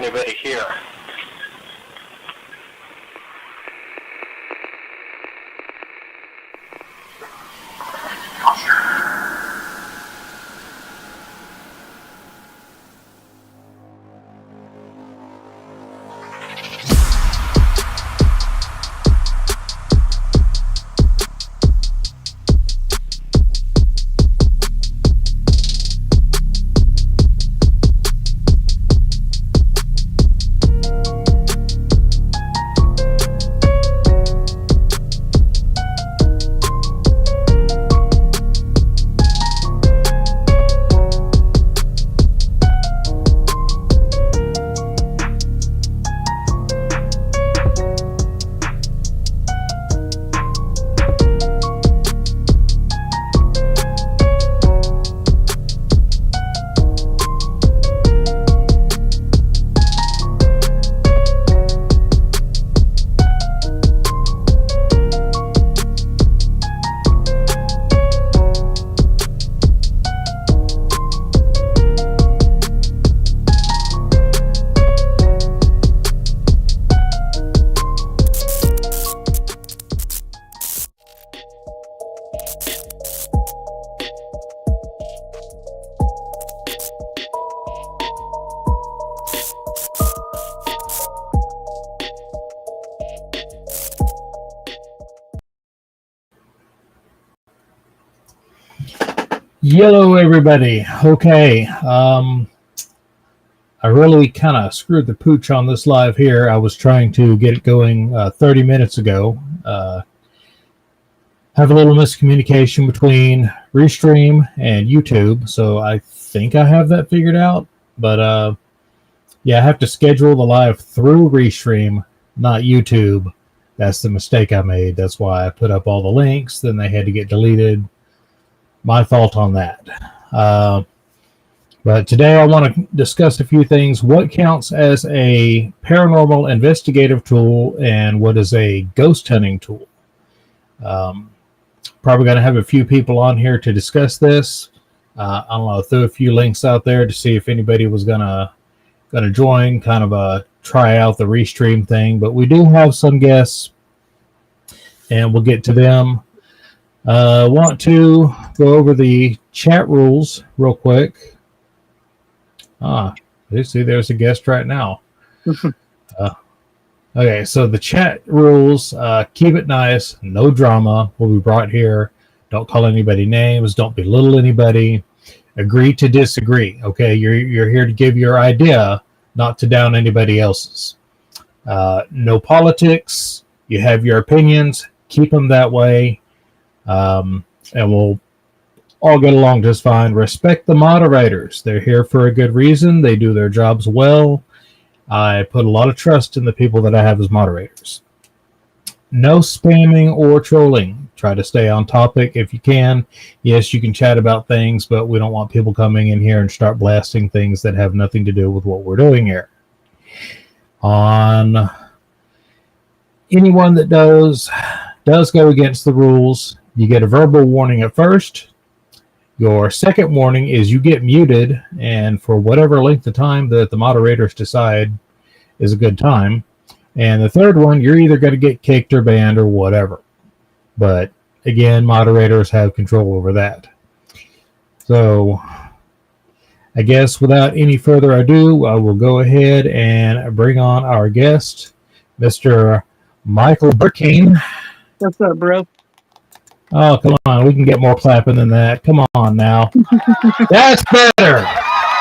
anybody here. Hello, everybody. Okay, I really kind of screwed the pooch on this live here. I was trying to get it going 30 minutes ago. Have a little miscommunication between Restream and YouTube, so I think I have that figured out. But yeah, I have to schedule the live through Restream, not YouTube. That's the mistake I made. That's why I put up all the links, then they had to get deleted. My fault on that. But today I want to discuss a few things. What counts as a paranormal investigative tool and what is a ghost hunting tool? Probably going to have a few people on here to discuss this. I don't know, throw a few links out there to see if anybody was going to join, kind of try out the Restream thing. But we do have some guests, and we'll get to them. Want to go over the chat rules real quick. You see there's a guest right now. Okay, so the chat rules, keep it nice, no drama will be brought here. Don't call anybody names, don't belittle anybody. Agree to disagree, okay? You're here to give your idea, not to down anybody else's. No politics, you have your opinions, keep them that way. And we'll all get along just fine. Respect the moderators. They're here for a good reason. They do their jobs well. I put a lot of trust in the people that I have as moderators. No spamming or trolling. Try to stay on topic if you can. Yes, you can chat about things, but we don't want people coming in here and start blasting things that have nothing to do with what we're doing here. On anyone that does go against the rules, you get a verbal warning at first. Your second warning is you get muted, and for whatever length of time that the moderators decide is a good time. And the third one, you're either going to get kicked or banned or whatever. But again, moderators have control over that. So I guess without any further ado, I will go ahead and bring on our guest, Mr. Michael Burkane. What's up, bro? Oh, come on. We can get more clapping than that. Come on now. That's better.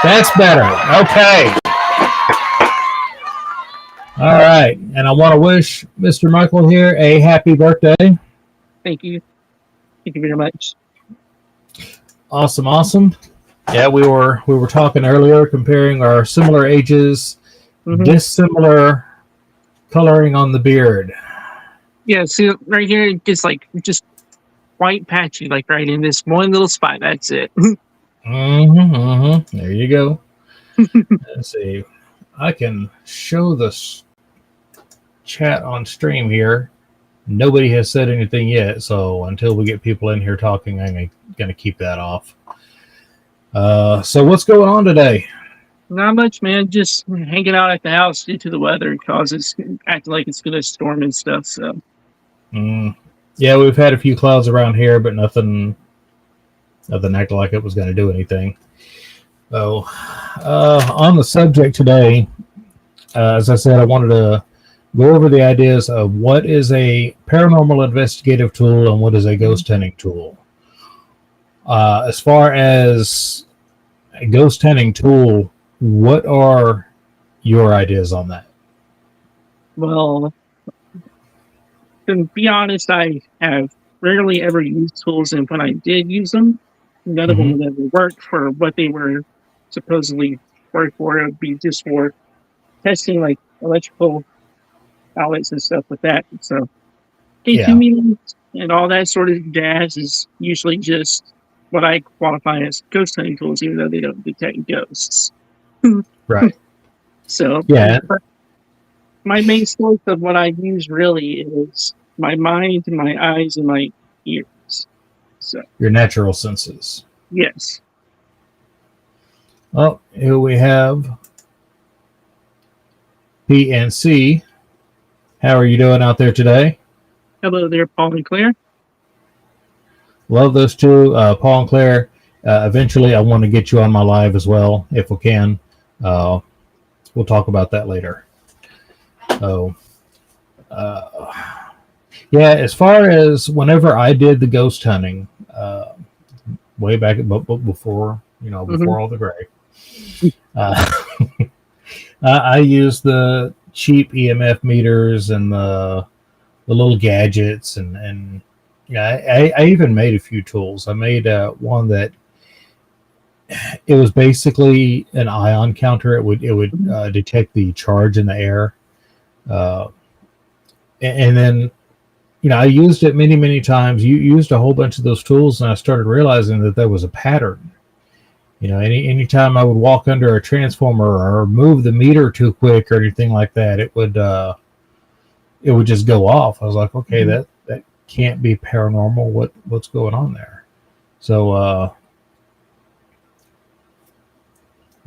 That's better. Okay. All right. And I want to wish Mr. Michael here a happy birthday. Thank you. Thank you very much. Awesome, awesome. Yeah, we were talking earlier, comparing our similar ages, dissimilar coloring on the beard. Yeah, see right here, it's just white patchy, like right in this one little spot. That's it. There you go. Let's see. I can show this chat on stream here. Nobody has said anything yet, so until we get people in here talking, I'm going to keep that off. So what's going on today? Not much, man. Just hanging out at the house due to the weather because it's acting like it's gonna storm and stuff. So Mm. Yeah, we've had a few clouds around here, but nothing acted like it was going to do anything. So, on the subject today, as I said, I wanted to go over the ideas of what is a paranormal investigative tool and what is a ghost hunting tool. As far as a ghost hunting tool, what are your ideas on that? well, to be honest, I have rarely ever used tools, and when I did use them, none of them Mm-hmm. would ever work for what they were supposedly work for. It would be just for testing like electrical outlets and stuff like that. So K2 Yeah, meters and all that sort of jazz is usually just what I qualify as ghost hunting tools, even though they don't detect ghosts. right. So, Yeah, but my main source of what I use really is my mind, my eyes, and my ears. So, your natural senses. yes. Oh, here we have PNC. How are you doing out there today? Hello there, Paul and Claire. Love those two, Paul and Claire. Eventually, I want to get you on my live as well, if we can. Uh, we'll talk about that later. So, uh, yeah, as far as whenever I did the ghost hunting, way back before, Hmm. before all the gray, uh, I used the cheap EMF meters and the little gadgets and yeah, I even made a few tools. I made one that it was basically an ion counter. It would Hmm. detect the charge in the air, uh, and then I used it many times. You used a whole bunch of those tools, and I started realizing that there was a pattern. Anytime I would walk under a transformer or move the meter too quick or anything like that, it would just go off. I was like, okay, Hmm. that can't be paranormal. What's going on there? So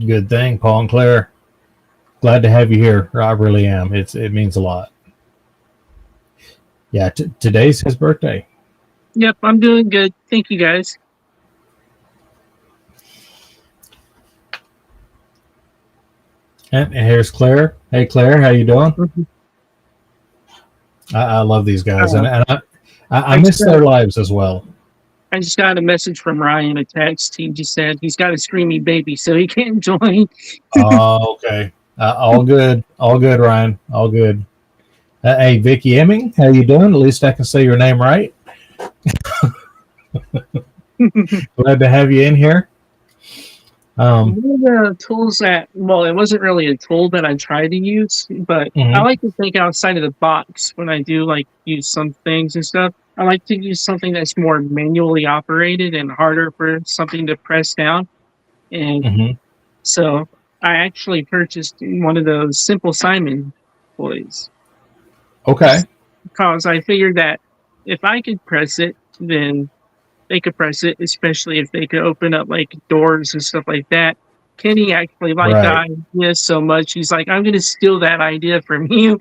good thing, Paul and Claire. Glad to have you here. I really am. It means a lot. Yeah, today's his birthday. Yep, I'm doing good. Thank you, guys. And here's Claire. Hey, Claire, how you doing? Mhm. I love these guys, and, Uh, and I I just miss got their lives as well. I just got a message from Ryan, a text. He just said he's got a screaming baby, so he can't join. Oh, okay. All good, Ryan. All good. Hey, Vicky Emming, how you doing? At least I can say your name right. Glad to have you in here. Um, One of the tools that, well, it wasn't really a tool that I tried to use, but I mhm. like to think outside of the box when I do like use some things and stuff. I like to use something that's more manually operated and harder for something to press down. And Mhm. so I actually purchased one of those Simple Simon toys Okay. because I figured that if I could press it, then they could press it, especially if they could open up like doors and stuff like that. Kenny actually liked the Right. idea so much. He's like, I'm going to steal that idea from you.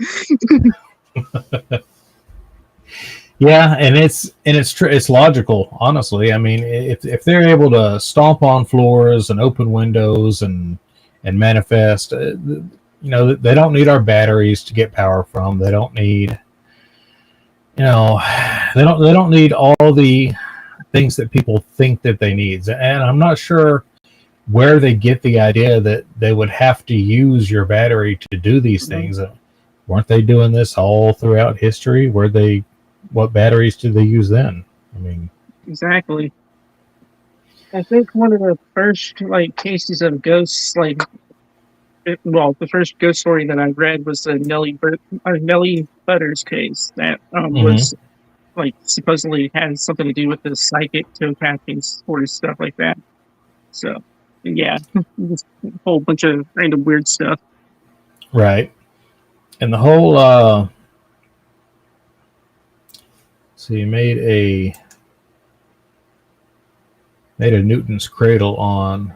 Yeah, and it's logical. Honestly, I mean, if they're able to stomp on floors and open windows and manifest, they don't need our batteries to get power from. They don't need, you know, they don't need all the things that people think that they need. And I'm not sure where they get the idea that they would have to use your battery to do these Mhm. things. Weren't they doing this all throughout history? What batteries did they use then? I mean, Exactly. I think one of the first like cases of ghosts, like well, the first ghost story that I read was the Nellie Butters case that mm-hmm. was like supposedly had something to do with the psychic telepathing sort of stuff like that. So yeah, just a whole bunch of random weird stuff. Right. And the whole, so you made a Newton's cradle on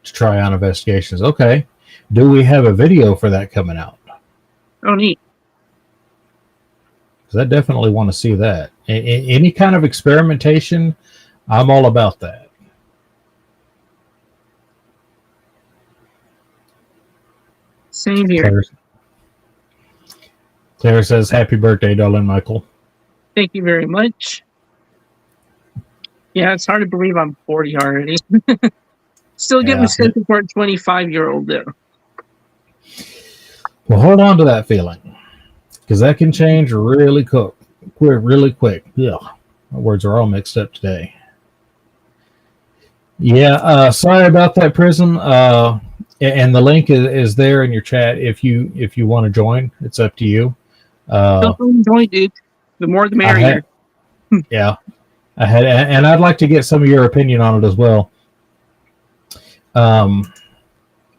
to try on investigations. Okay, do we have a video for that coming out? Oh, neat. Because I definitely want to see that. Any kind of experimentation, I'm all about that. Same here. Claire says, "Happy birthday, darling Michael." Thank you very much. Yeah, it's hard to believe I'm 40 already. Still get Yeah. mistaken for a 25-year-old though. Well, hold on to that feeling, because that can change really quick. Really quick. Yeah, my words are all mixed up today. Yeah, sorry about that, Prison. And the link is there in your chat if you want to join. It's up to you. Don't join, dude. The more the merrier. Yeah, and I'd like to get some of your opinion on it as well.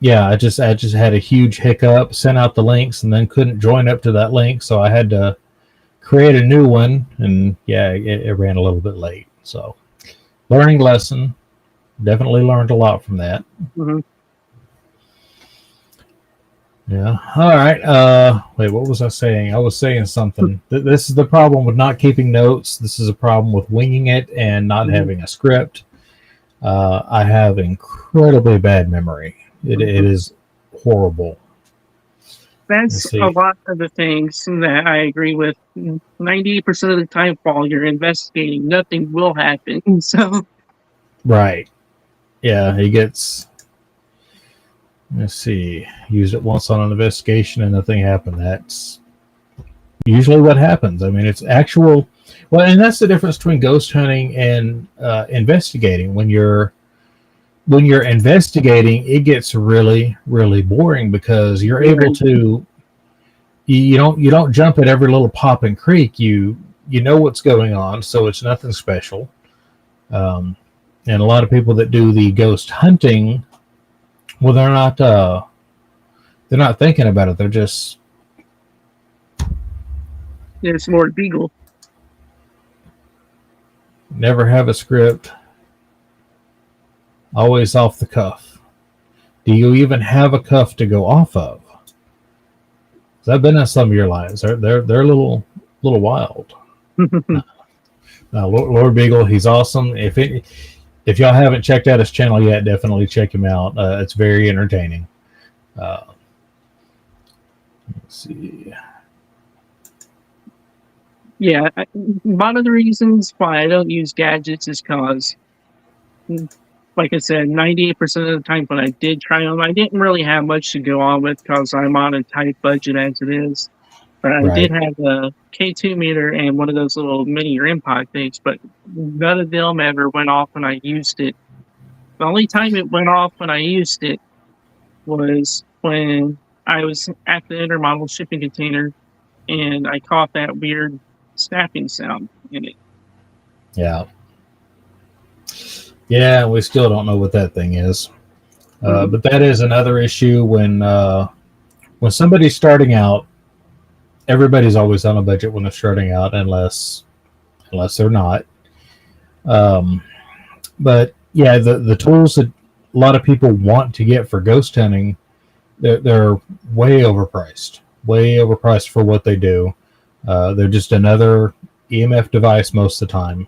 Yeah, I just had a huge hiccup, sent out the links, and then couldn't join up to that link, so I had to create a new one, and yeah, it ran a little bit late. So, learning lesson. Definitely learned a lot from that. Mm-hmm. Yeah. All right. Wait, what was I saying? I was saying something. This is the problem with not keeping notes. This is a problem with winging it and not having a script. I have incredibly bad memory. It is horrible. That's a lot of the things that I agree with. 98% of the time while you're investigating, nothing will happen. So, right. Yeah, he gets. Let's see. Used it once on an investigation and nothing happened. That's usually what happens. I mean, it's actual. Well, and that's the difference between ghost hunting and investigating. When you're investigating, it gets really, really boring because you're able to. You don't jump at every little pop and creek. You know what's going on, so it's nothing special. And a lot of people that do the ghost hunting, well, they're not thinking about it. They're just. it's Lord Beagle. Never have a script. Always off the cuff. Do you even have a cuff to go off of? I've been in some of your lives. They're a little wild. Lord Beagle, he's awesome. If y'all haven't checked out his channel yet, definitely check him out. It's very entertaining. Let's see. Yeah, one of the reasons why I don't use gadgets is because, like I said, 98% of the time when I did try them, I didn't really have much to go on with because I'm on a tight budget as it is. But I did have a K2 meter and one of those little mini REM pod things, but none of them ever went off when I used it. The only time it went off when I used it was when I was at the intermodal shipping container and I caught that weird snapping sound in it. Yeah. Yeah, we still don't know what that thing is. But that is another issue when somebody's starting out. Everybody's always on a budget when they're starting out, unless they're not. But yeah, the tools that a lot of people want to get for ghost hunting, they're way overpriced for what they do. They're just another EMF device most of the time.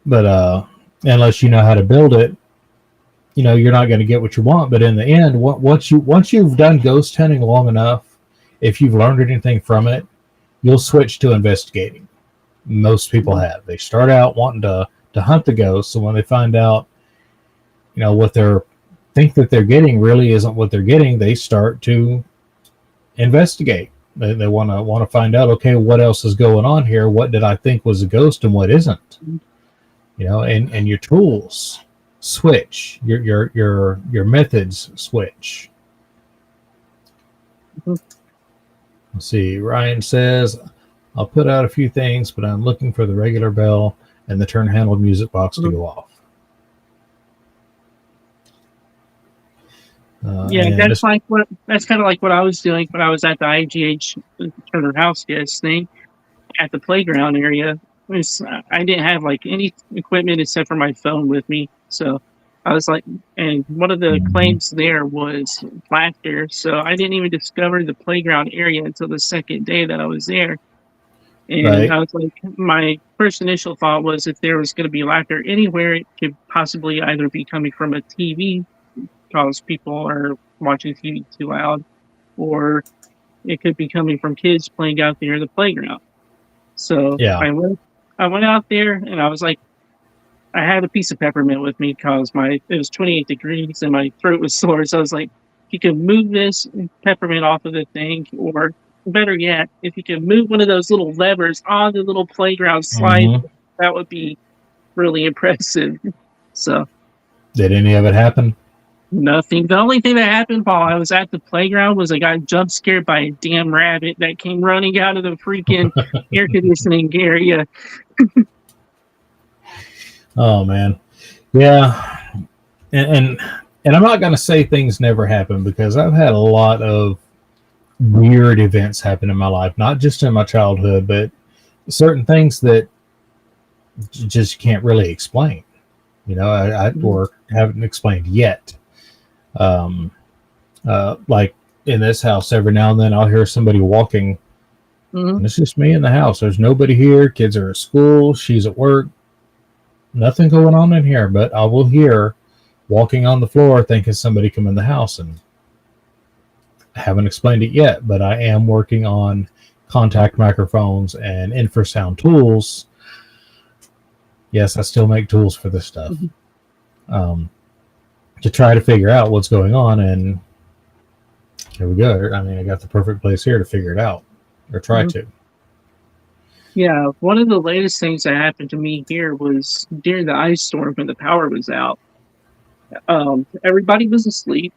But unless you know how to build it, you're not going to get what you want. But in the end, once you've done ghost hunting long enough, if you've learned anything from it, you'll switch to investigating. Most people have. They start out wanting to hunt the ghosts, and when they find out, what they're think that they're getting really isn't what they're getting, they start to investigate. They want to find out, okay, what else is going on here? What did I think was a ghost and what isn't? And your tools switch. Your methods switch. Let's see. Ryan says, I'll put out a few things, but I'm looking for the regular bell and the turn handle music box to go off. That's kind of like what I was doing when I was at the IGH Turner House guest thing at the playground area. I didn't have like any equipment except for my phone with me, so I was like, and one of the Mhm. claims there was laughter. So I didn't even discover the playground area until the second day that I was there. And Right. I was like, my first initial thought was if there was going to be laughter anywhere, it could possibly either be coming from a TV because people are watching TV too loud, or it could be coming from kids playing out there in the playground. So Yeah. I went out there and I was like, I had a piece of peppermint with me because it was 28 degrees and my throat was sore. So I was like, if you can move this peppermint off of the thing, or better yet, if you can move one of those little levers on the little playground slide, Hmm. that would be really impressive. So Did any of it happen? nothing. The only thing that happened while I was at the playground was I got jump scared by a damn rabbit that came running out of the freaking air conditioning area. Oh man. Yeah. And and I'm not going to say things never happen because I've had a lot of weird events happen in my life, not just in my childhood, but certain things that just can't really explain. I Mhm, or haven't explained yet. Um, like in this house, every now and then I'll hear somebody walking, mhm, and it's just me in the house. There's nobody here. Kids are at school. She's at work. Nothing going on in here, but I will hear walking on the floor, thinking somebody come in the house, and I haven't explained it yet. But I am working on contact microphones and infrasound tools. Yes, I still make tools for this stuff. mhm, Um, to try to figure out what's going on, and here we go. I mean, I got the perfect place here to figure it out, or try mhm. to. Yeah, one of the latest things that happened to me here was during the ice storm when the power was out. Everybody was asleep.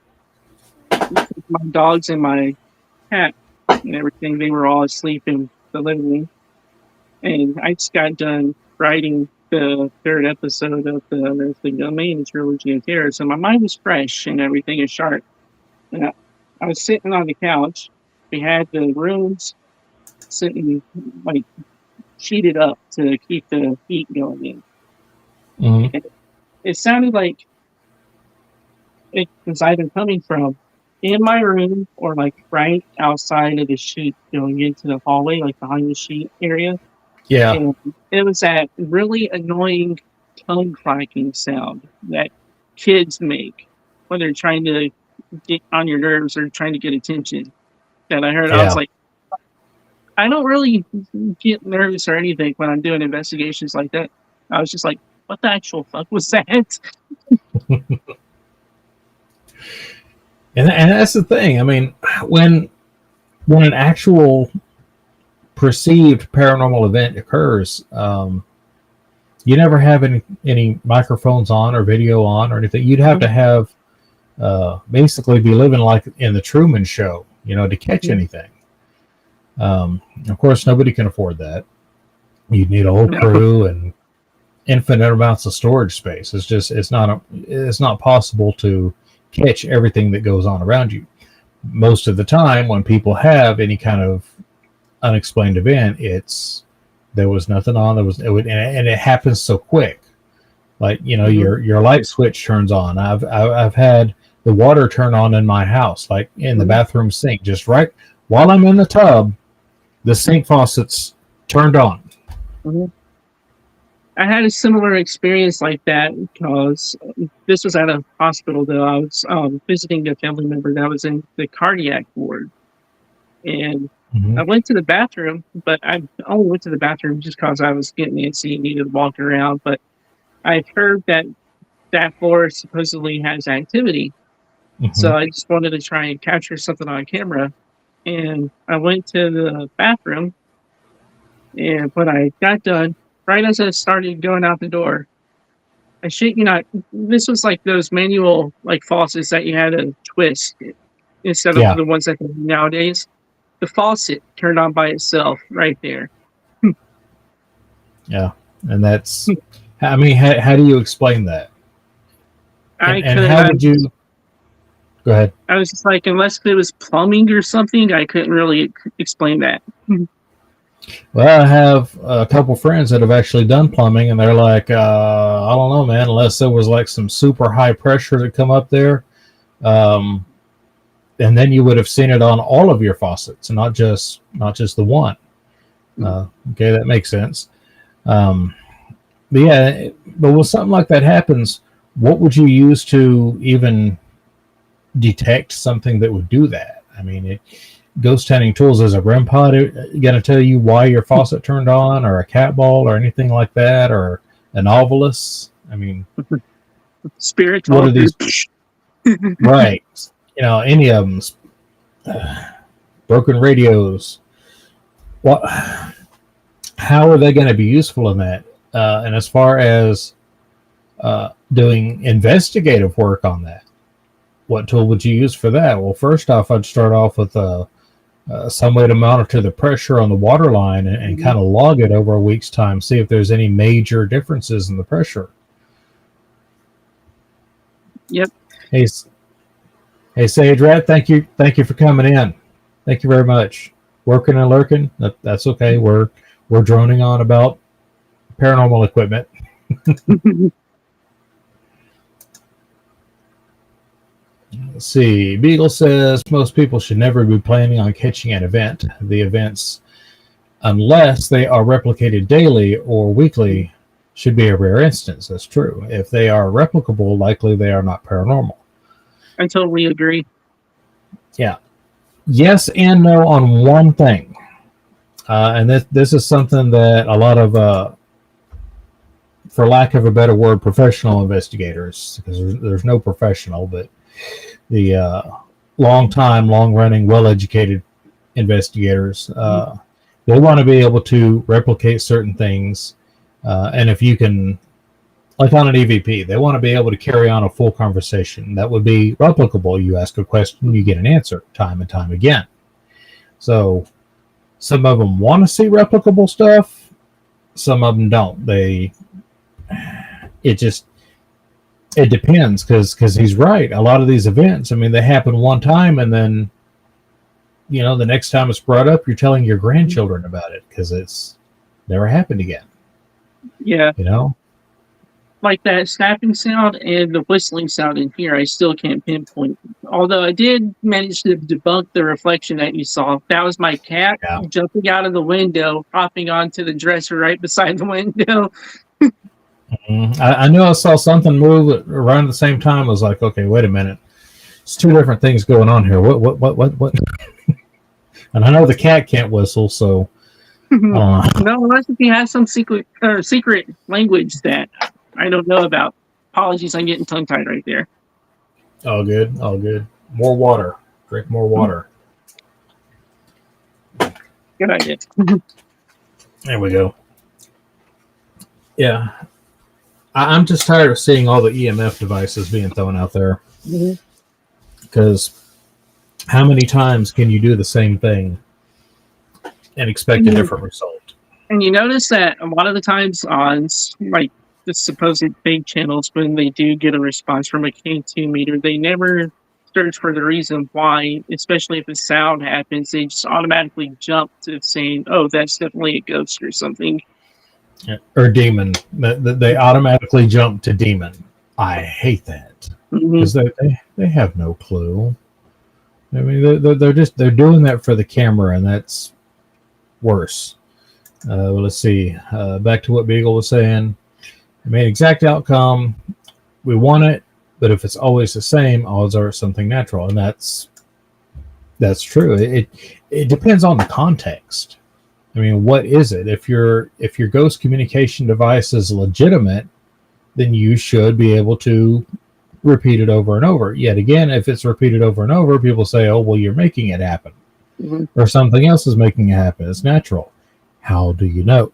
My dogs and my cat and everything, they were all asleep in the living room. And I just got done writing the third episode of the Earthly Domain trilogy of terror. So my mind was fresh and everything is sharp. And I was sitting on the couch. We had the rooms sitting like sheeted up to keep the heat going in. Mm-hmm. And it sounded like it was either coming from in my room or like right outside of the sheet going into the hallway, like behind the sheet area. Yeah, And it was that really annoying tongue clacking sound that kids make when they're trying to get on your nerves or trying to get attention that I heard. I was yeah. like, I don't really get nervous or anything when I'm doing investigations like that. I was just like, what the actual fuck was that? And that's the thing. I mean, when when an actual perceived paranormal event occurs, you never have any microphones on or video on or anything. You'd have to have basically be living like in the Truman Show, to catch anything. Of course, nobody can afford that. You'd need a whole No. crew and infinite amounts of storage space. It's not possible to catch everything that goes on around you. Most of the time, when people have any kind of unexplained event, it's there was nothing on. And it happens so quick. Like Mhm. your light switch turns on. I've had the water turn on in my house, like in the Mhm. bathroom sink, just right while I'm in the tub. The sink faucet's turned on. Mhm. I had a similar experience like that because this was at a hospital though. I was visiting a family member that was in the cardiac ward, and Mm-hmm. I went to the bathroom, but I only went to the bathroom just because I was getting antsy and needed to walk around. But I heard that that floor supposedly has activity, Mm-hmm. so I just wanted to try and capture something on camera. And I went to the bathroom, and when I got done, right as I started going out the door, I shit you not, this was like those manual like faucets that you had to twist instead of Yeah, the ones that they do nowadays. The faucet turned on by itself right there. yeah, and that's. I mean, how do you explain that? I And could how would you go ahead? I was just like, unless it was plumbing or something, I couldn't really explain that. Well, I have a couple friends that have actually done plumbing, and they're like, I don't know, man, unless there was like some super high pressure that come up there, um, and then you would have seen it on all of your faucets, and not just the one. Okay, that makes sense. Um, but yeah, but when something like that happens, what would you use to even detect something that would do that? I mean, ghost hunting tools, is a REM pod going to tell you why your faucet turned on, or a cat ball, or anything like that, or a novelist? I mean, Spirit what are talker. these? Right. Any of them. Broken radios. What? How are they going to be useful in that? And as far as doing investigative work on that, what tool would you use for that? Well, first off, I'd start off with some way to monitor the pressure on the water line and kind of log it over a week's time, see if there's any major differences in the pressure. Yep. Hey, Sage Rat, thank you for coming in. Thank you very much. Working and lurking, that's okay. We're droning on about paranormal equipment. Let's see. Beagle says most people should never be planning on catching an event. The events, unless they are replicated daily or weekly, should be a rare instance. That's true. If they are replicable, likely they are not paranormal. I totally agree. Yeah. Yes and no on one thing. And this is something that a lot of, for lack of a better word, professional investigators, because there's no professional, but the long-running, well-educated investigators, they want to be able to replicate certain things. And if you can, like on an EVP, they want to be able to carry on a full conversation that would be replicable. You ask a question, you get an answer time and time again. So some of them want to see replicable stuff, some of them don't. It depends, because he's right. A lot of these events, I mean, they happen one time, and then the next time it's brought up, you're telling your grandchildren about it because it's never happened again. Yeah. Like that snapping sound and the whistling sound in here, I still can't pinpoint. Although I did manage to debunk the reflection that you saw. That was my cat jumping out of the window, hopping onto the dresser right beside the window. I knew I saw something move around the same time. I was like, okay, wait a minute. It's two different things going on here. What? And I know the cat can't whistle, so. No, unless if he has some secret language that I don't know about. Apologies, I'm getting tongue-tied right there. All good. More water. Drink more water. Good idea. There we go. Yeah. I'm just tired of seeing all the EMF devices being thrown out there. Because how many times can you do the same thing and expect a different result? And you notice that a lot of the times on like the supposed big channels, when they do get a response from a K2 meter, they never search for the reason why, especially if a sound happens. They just automatically jump to saying, oh, that's definitely a ghost or something. Yeah. Or demon. They automatically jump to demon. I hate that. Because they have no clue. I mean, they're doing that for the camera, and that's worse. Well, let's see. Back to what Beagle was saying. I mean, exact outcome. We want it, but if it's always the same, odds are something natural, and that's true. It depends on the context. I mean, what is it? If your ghost communication device is legitimate, then you should be able to repeat it over and over. Yet again, if it's repeated over and over, people say, oh, well, you're making it happen. Or something else is making it happen. It's natural. How do you know?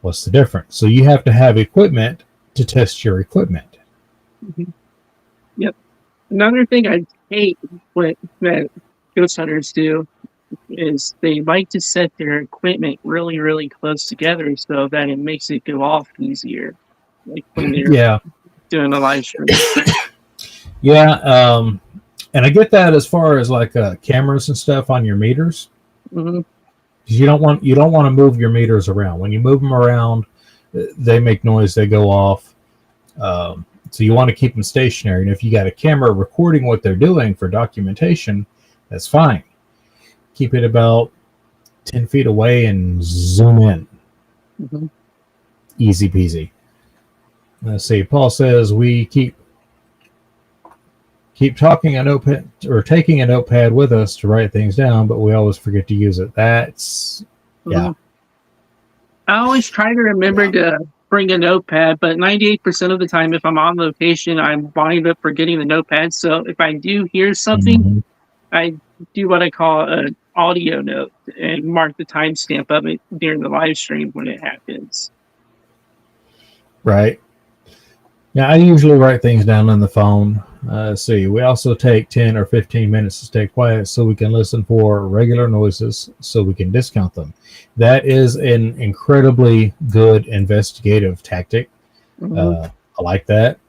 What's the difference? So you have to have equipment to test your equipment. Yep. Another thing I hate that ghost hunters do is they like to set their equipment really, really close together so that it makes it go off easier. Like when they're doing a live stream. Yeah, and I get that as far as like cameras and stuff on your meters. because you don't want to move your meters around. When you move them around, they make noise, they go off. So you want to keep them stationary. And if you got a camera recording what they're doing for documentation, that's fine. Keep it about 10 feet away and zoom in. Mm-hmm. Easy peasy. Let's see. Paul says we keep talking a notepad or taking a notepad with us to write things down, but we always forget to use it. That's yeah. I always try to remember to bring a notepad, but 98% of the time, if I'm on location, I wind up forgetting the notepad. So if I do hear something, I do what I call an audio note and mark the timestamp of it during the live stream when it happens. Right. Yeah, I usually write things down on the phone. Let's see. We also take 10 or 15 minutes to stay quiet so we can listen for regular noises so we can discount them. That is an incredibly good investigative tactic. I like that.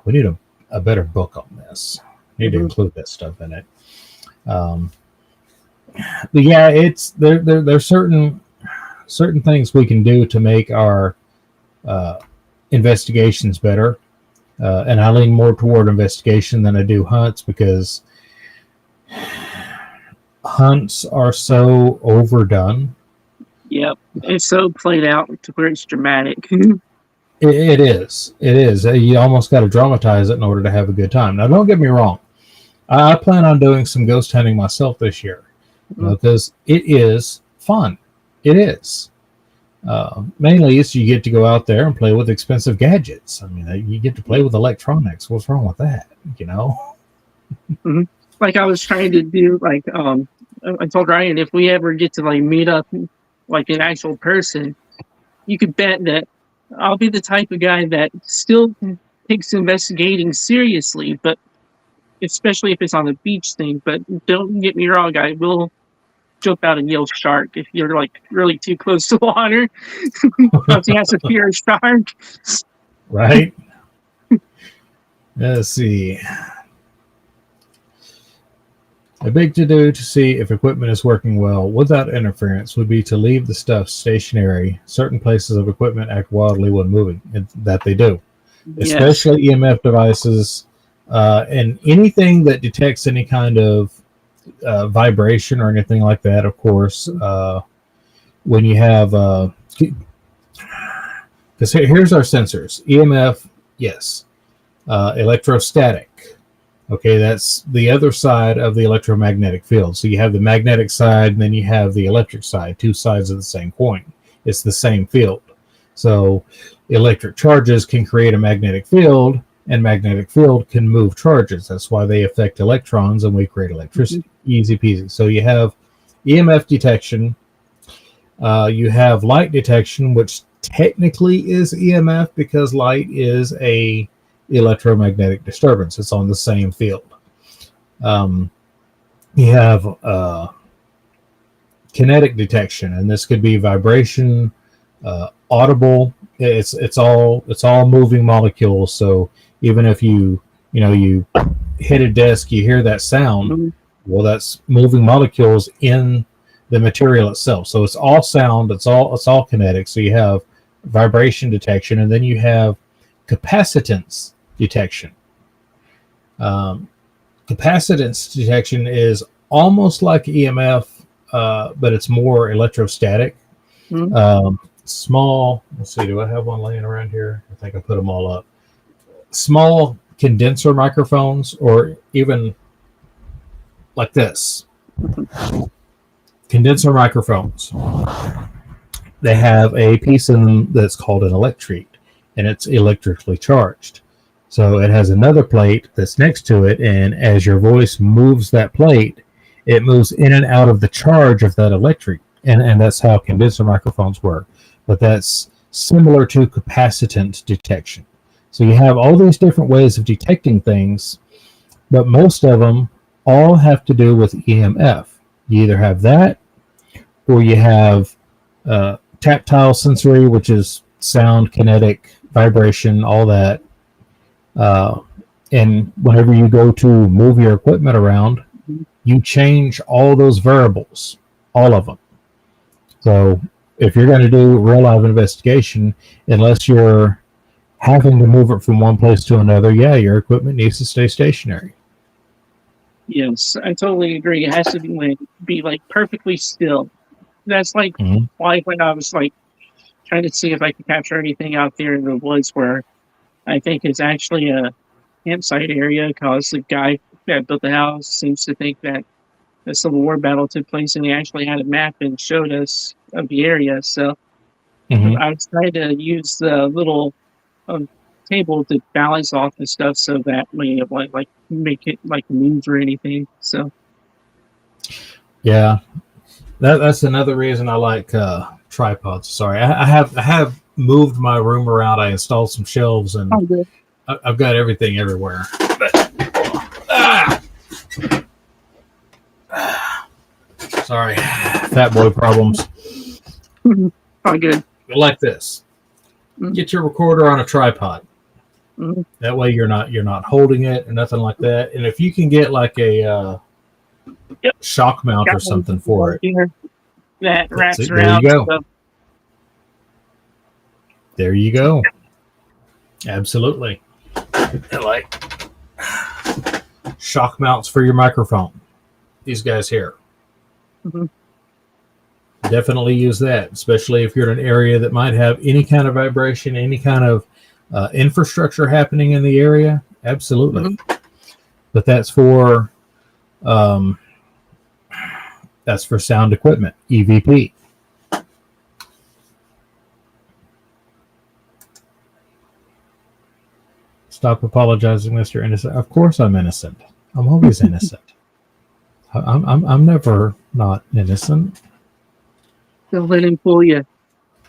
We need a better book on this. Need to include that stuff in it. But yeah, it's there's certain things we can do to make our investigations better. And I lean more toward investigation than I do hunts because hunts are so overdone. Yep. It's so played out to where it's dramatic. It is. You almost got to dramatize it in order to have a good time. Now, don't get me wrong. I plan on doing some ghost hunting myself this year because it is fun. It is. Mainly, it's you get to go out there and play with expensive gadgets. I mean, you get to play with electronics. What's wrong with that? You know? Like I was trying to do, like I told Ryan, if we ever get to like meet up like an actual person, you could bet that I'll be the type of guy that still takes investigating seriously, but especially if it's on the beach thing. But don't get me wrong, I will jump out and yell shark if you're like really too close to water. Because he has a fear of shark. Right? Let's see. A big to-do to see if equipment is working well without interference would be to leave the stuff stationary. Certain places of equipment act wildly when moving, and that they do. Yes. Especially EMF devices and anything that detects any kind of vibration or anything like that, of course. When you have... because here's our sensors. EMF, yes. Electrostatic. Okay, that's the other side of the electromagnetic field. So you have the magnetic side, and then you have the electric side, two sides of the same coin. It's the same field. So electric charges can create a magnetic field, and magnetic field can move charges. That's why they affect electrons, and we create electricity. Easy peasy. So you have EMF detection. You have light detection, which technically is EMF because light is a electromagnetic disturbance. It's on the same field. You have kinetic detection, and this could be vibration, audible. It's all moving molecules. So even if you hit a desk, you hear that sound. Well, that's moving molecules in the material itself. So it's all sound. It's all kinetic. So you have vibration detection, and then you have capacitance detection. Capacitance detection is almost like EMF, but it's more electrostatic. Small, let's see, do I have one laying around here? I think I put them all up. Small condenser microphones, or even like this. Condenser microphones. They have a piece in them that's called an electrete, and it's electrically charged. So it has another plate that's next to it, and as your voice moves that plate, it moves in and out of the charge of that electric, and that's how condenser microphones work. But that's similar to capacitant detection. So you have all these different ways of detecting things, but most of them all have to do with EMF. You either have that, or you have tactile sensory, which is sound, kinetic, vibration, all that. And whenever you go to move your equipment around, you change all those variables. all of them. So if you're going to do real live investigation, unless you're having to move it from one place to another, yeah, your equipment needs to stay stationary. Yes, I totally agree. It has to be like perfectly still. That's like why when I was like trying to see if I could capture anything out there in the woods where I think it's actually a campsite area because the guy that built the house seems to think that the Civil War battle took place and he actually had a map and showed us of the area. So Mm-hmm. I was trying to use the little um, table to balance off the stuff so that we like make it like move or anything. So Yeah, that's another reason I like tripods. Sorry, I have moved my room around. I installed some shelves, and good. I've got everything everywhere. But, sorry, fat boy problems. All good. Like this. Get your recorder on a tripod. Mm-hmm. That way you're not holding it or nothing like that. And if you can get like a shock mount or something for it, that wraps there around. you go. Stuff. There you go. Absolutely. Like shock mounts for your microphone. These guys here. Mm-hmm. Definitely use that, especially if you're in an area that might have any kind of vibration, any kind of infrastructure happening in the area. Absolutely. Mm-hmm. But that's for sound equipment, EVP. Stop apologizing, Mr. Innocent. Of course I'm innocent. I'm always innocent. I'm never not innocent. Don't let him fool you.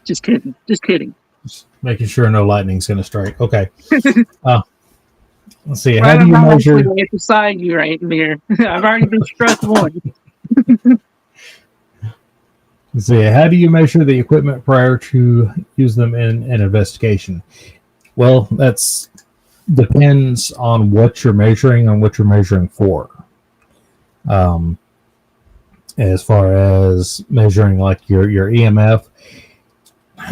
Just kidding. Just kidding. Just making sure no lightning's going to strike. Okay. Let's see. Right, how do you measure? It's beside you right there. I've already been struck one. Let's see. How do you measure the equipment prior to use them in an investigation? Well, that's depends on what you're measuring and what you're measuring for. As far as measuring like your EMF,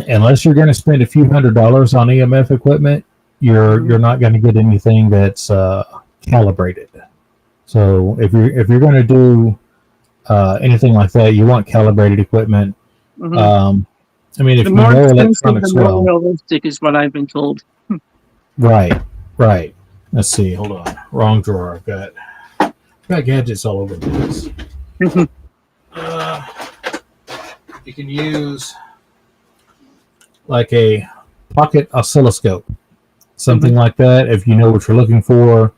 unless you're going to spend a few $100s on EMF equipment, you're not going to get anything that's calibrated. So if you're going to do anything like that, you want calibrated equipment. Mm-hmm. I mean, if you know electronics well, realistic is what I've been told. Right. Let's see. Hold on. Wrong drawer. I've got gadgets all over the place. You can use like a pocket oscilloscope, something like that. If you know what you're looking for,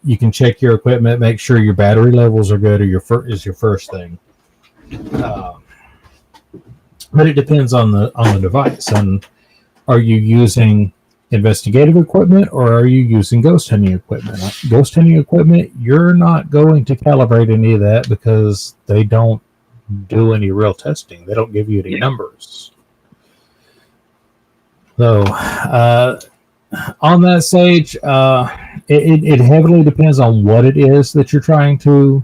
you can check your equipment, make sure your battery levels are good, or is your first thing. But it depends on the device. And are you using investigative equipment or are you using ghost hunting equipment? Ghost hunting equipment, you're not going to calibrate any of that because they don't do any real testing. They don't give you any numbers. So on that stage, it heavily depends on what it is that you're trying to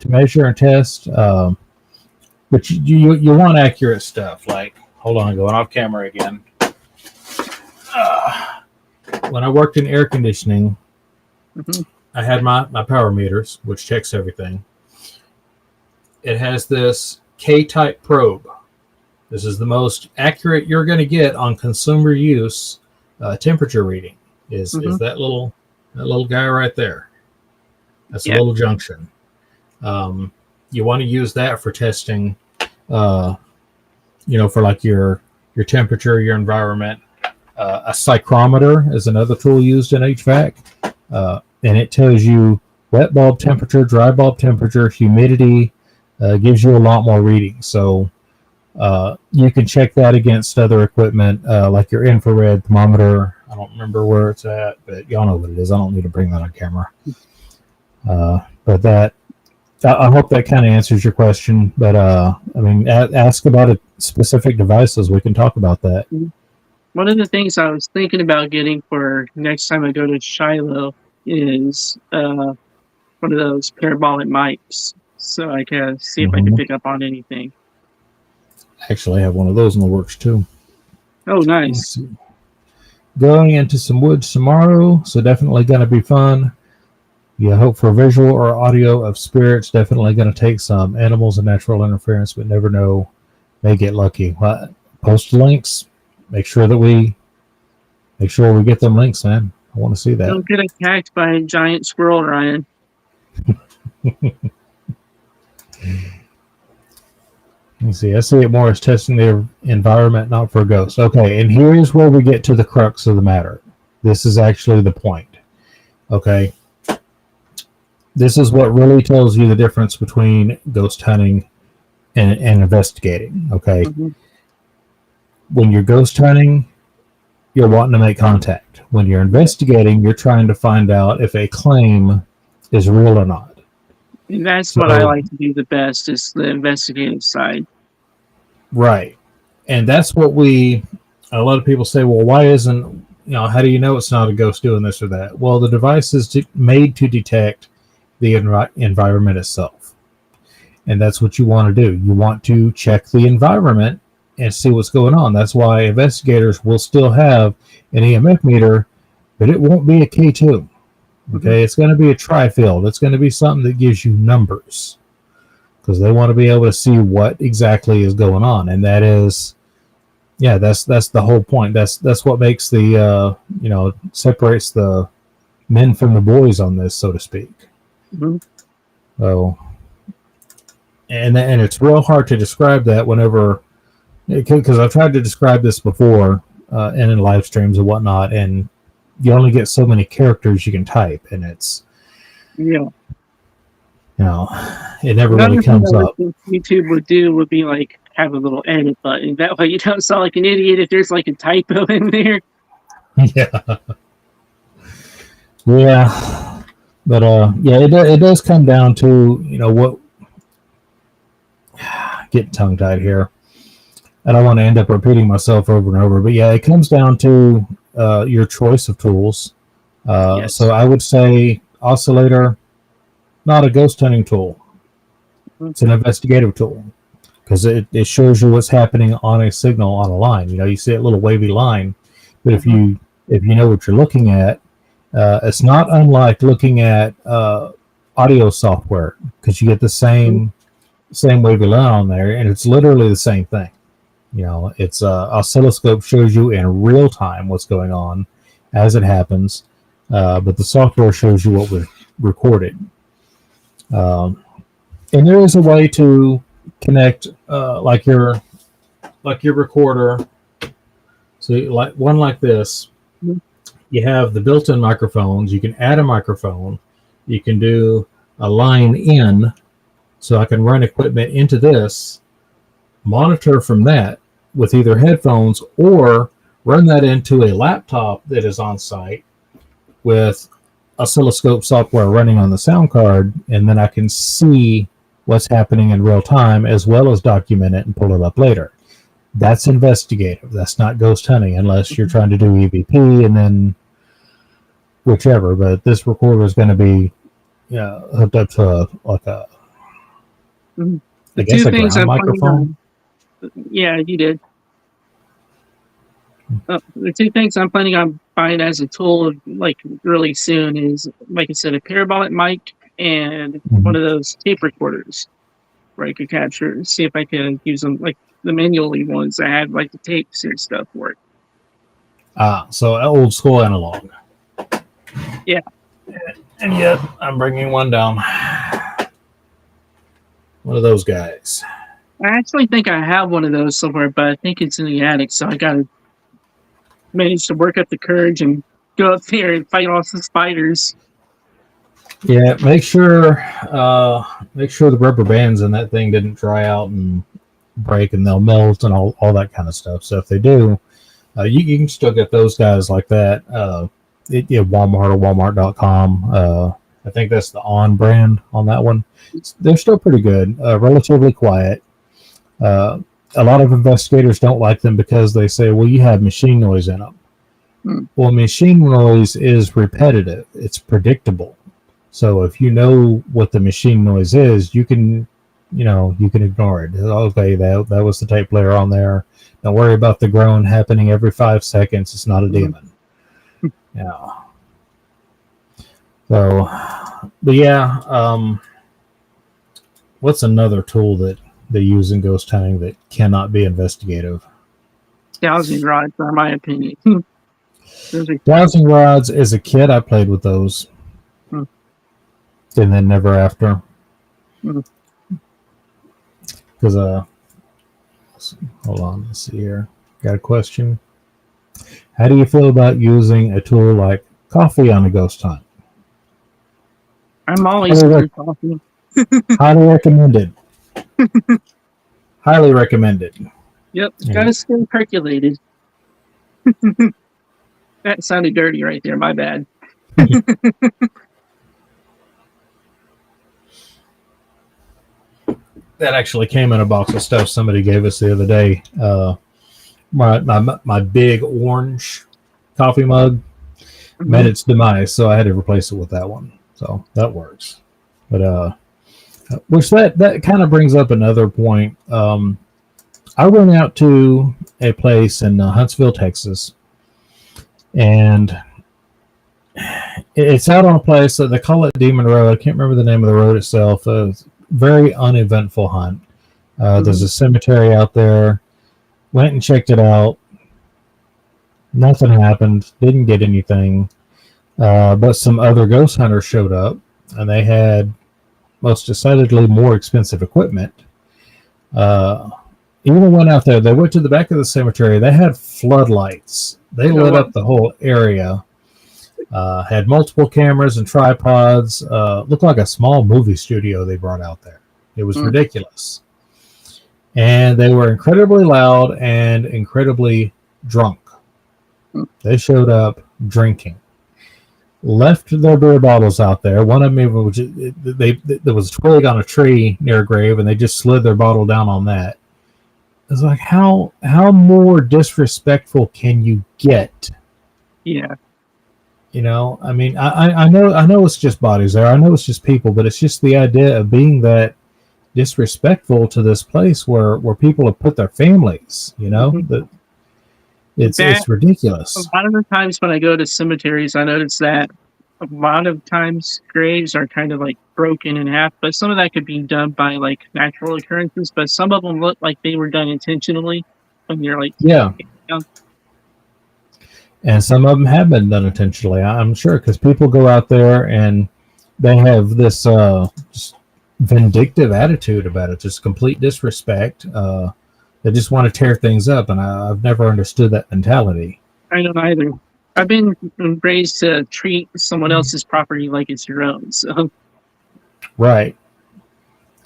measure and test. But you want accurate stuff. Like, hold on, going off camera again. When I worked in air conditioning, I had my power meters, which checks everything. It has this K-type probe. This is the most accurate you're going to get on consumer use temperature reading. Is that little guy right there? That's a little junction. You want to use that for testing. For like your temperature, your environment. A psychrometer is another tool used in HVAC, and it tells you wet bulb temperature, dry bulb temperature, humidity. Gives you a lot more readings. So you can check that against other equipment like your infrared thermometer. I don't remember where it's at, but y'all know what it is. I don't need to bring that on camera. But that, I hope that kind of answers your question. But ask about a specific devices. We can talk about that. One of the things I was thinking about getting for next time I go to Shiloh is one of those parabolic mics. so I can see if I can Mhm. pick up on anything. Actually, I have one of those in the works too. Oh, Let's nice. see. Going into some woods tomorrow, so definitely going to be fun. Yeah, hope for visual or audio of spirits. Definitely going to take some animals and natural interference, but never know. May get lucky. Post links. Make sure we get them links, man. I want to see that. Don't get attacked by a giant squirrel, Ryan. Let's see. I see it more as testing the environment, not for ghosts. Okay, and here's where we get to the crux of the matter. This is actually the point. Okay. This is what really tells you the difference between ghost hunting and investigating. Okay. Mm-hmm. When you're ghost hunting, you're wanting to make contact. When you're investigating, you're trying to find out if a claim is real or not. And that's what I So, like to do the best is the investigative side. right. And that's what a lot of people say, well, why isn't, how do you know it's not a ghost doing this or that? Well, the device is made to detect the environment itself. And that's what you want to do. You want to check the environment and see what's going on. That's why investigators will still have an EMF meter, but it won't be a K2. Okay, It's going to be a tri-field. It's going to be something that gives you numbers because they want to be able to see what exactly is going on, and that is, that's the whole point. That's what makes the separates the men from the boys on this, so to speak. Mm-hmm. So, and it's real hard to describe that whenever, because I've tried to describe this before and in live streams and whatnot, and you only get so many characters you can type, and it's it never Another really thing comes that up. YouTube would do would be like have a little edit button. That way you don't sound like an idiot if there's like a typo in there. Yeah, but it does come down to what. Getting tongue tied here. I don't want to end up repeating myself over and over, but yeah, it comes down to your choice of tools. Yes. So I would say oscillator, not a ghost hunting tool. It's an investigative tool because it shows you what's happening on a signal on a line. You see a little wavy line, but if you know what you're looking at, it's not unlike looking at audio software because you get the same wavy line on there, and it's literally the same thing. It's oscilloscope shows you in real time what's going on as it happens, but the software shows you what was recorded. And there is a way to connect like your recorder. So like this, you have the built-in microphones. You can add a microphone. You can do a line in, so I can run equipment into this, monitor from that with either headphones, or run that into a laptop that is on site with oscilloscope software running on the sound card, and then I can see what's happening in real time as well as document it and pull it up later. That's investigative. That's not ghost hunting unless you're trying to do EVP and then whichever. But this recorder is going to be hooked up to a I guess a ground microphone. Yeah, you did. The two things I'm planning on buying as a tool, like really soon, is like I said, a parabolic mic and one of those tape recorders where I could see if I can use them like the manually ones that had like the tapes and stuff for it. So old school analog. Yeah. And yet I'm bringing one down. One of those guys. I actually think I have one of those somewhere, but I think it's in the attic, so I gotta manage to work up the courage and go up there and fight off the spiders. Yeah, make sure the rubber bands in that thing didn't dry out and break and they'll melt and all that kind of stuff. So if they do, you can still get those guys like that at Walmart or Walmart.com. I think that's the On brand on that one. They're still pretty good, relatively quiet. A lot of investigators don't like them because they say, well, you have machine noise in them. Well, machine noise is repetitive. It's predictable. So if you know what the machine noise is, you can, you can ignore it. Okay, that was the tape player on there. Don't worry about the groan happening every 5 seconds. It's not a Mhm. demon. Yeah. So, but yeah, what's another tool that they use in ghost hunting that cannot be investigative? Dowsing rods, are my opinion. Those are, Dowsing rods. As a kid, I played with those, mm, and then never after. mm. Because hold on, let's see here. Got a question. How do you feel about using a tool like coffee on a ghost hunt? I'm always Highly, into coffee. highly recommended. Highly recommended. Yep, And gotta stay percolated. That sounded dirty right there. My bad. that actually came in a box of stuff somebody gave us the other day. My big orange coffee mug met Mhm. its demise, so I had to replace it with that one. So that works. But which that kind of brings up another point. I went out to a place in Huntsville, Texas, and it's out on a place that they call it Demon Road. I can't remember the name of the road itself. Very uneventful hunt. There's Mhm. a cemetery out there. Went and checked it out. Nothing happened. Didn't get anything. But some other ghost hunters showed up, and they had most decidedly more expensive equipment. Uh, Even went out there. They went to the back of the cemetery. They had floodlights. They Oh, lit well. up the whole area. Had multiple cameras and tripods. Looked like a small movie studio they brought out there. It was Mm. ridiculous. And they were incredibly loud and incredibly drunk. Mm. They showed up drinking. Left their beer bottles out there. One of them was there was a twig on a tree near a grave, and they just slid their bottle down on that. It's like how more disrespectful can you get? Yeah. I mean, I know it's just bodies there. I know it's just people, but it's just the idea of being that disrespectful to this place where people have put their families. Mhm. That it's That it's a ridiculous. lot of the times when I go to cemeteries, I notice that a lot of times graves are kind of like broken in half, but some of that could be done by like natural occurrences, but some of them look like they were done intentionally when you're like Yeah, young. and some of them have been done intentionally. I'm sure because people go out there and they have this just vindictive attitude about it, just complete disrespect. They just want to tear things up, and I've never understood that mentality. I don't either. I've been raised to treat someone else's property like it's your own. So Right.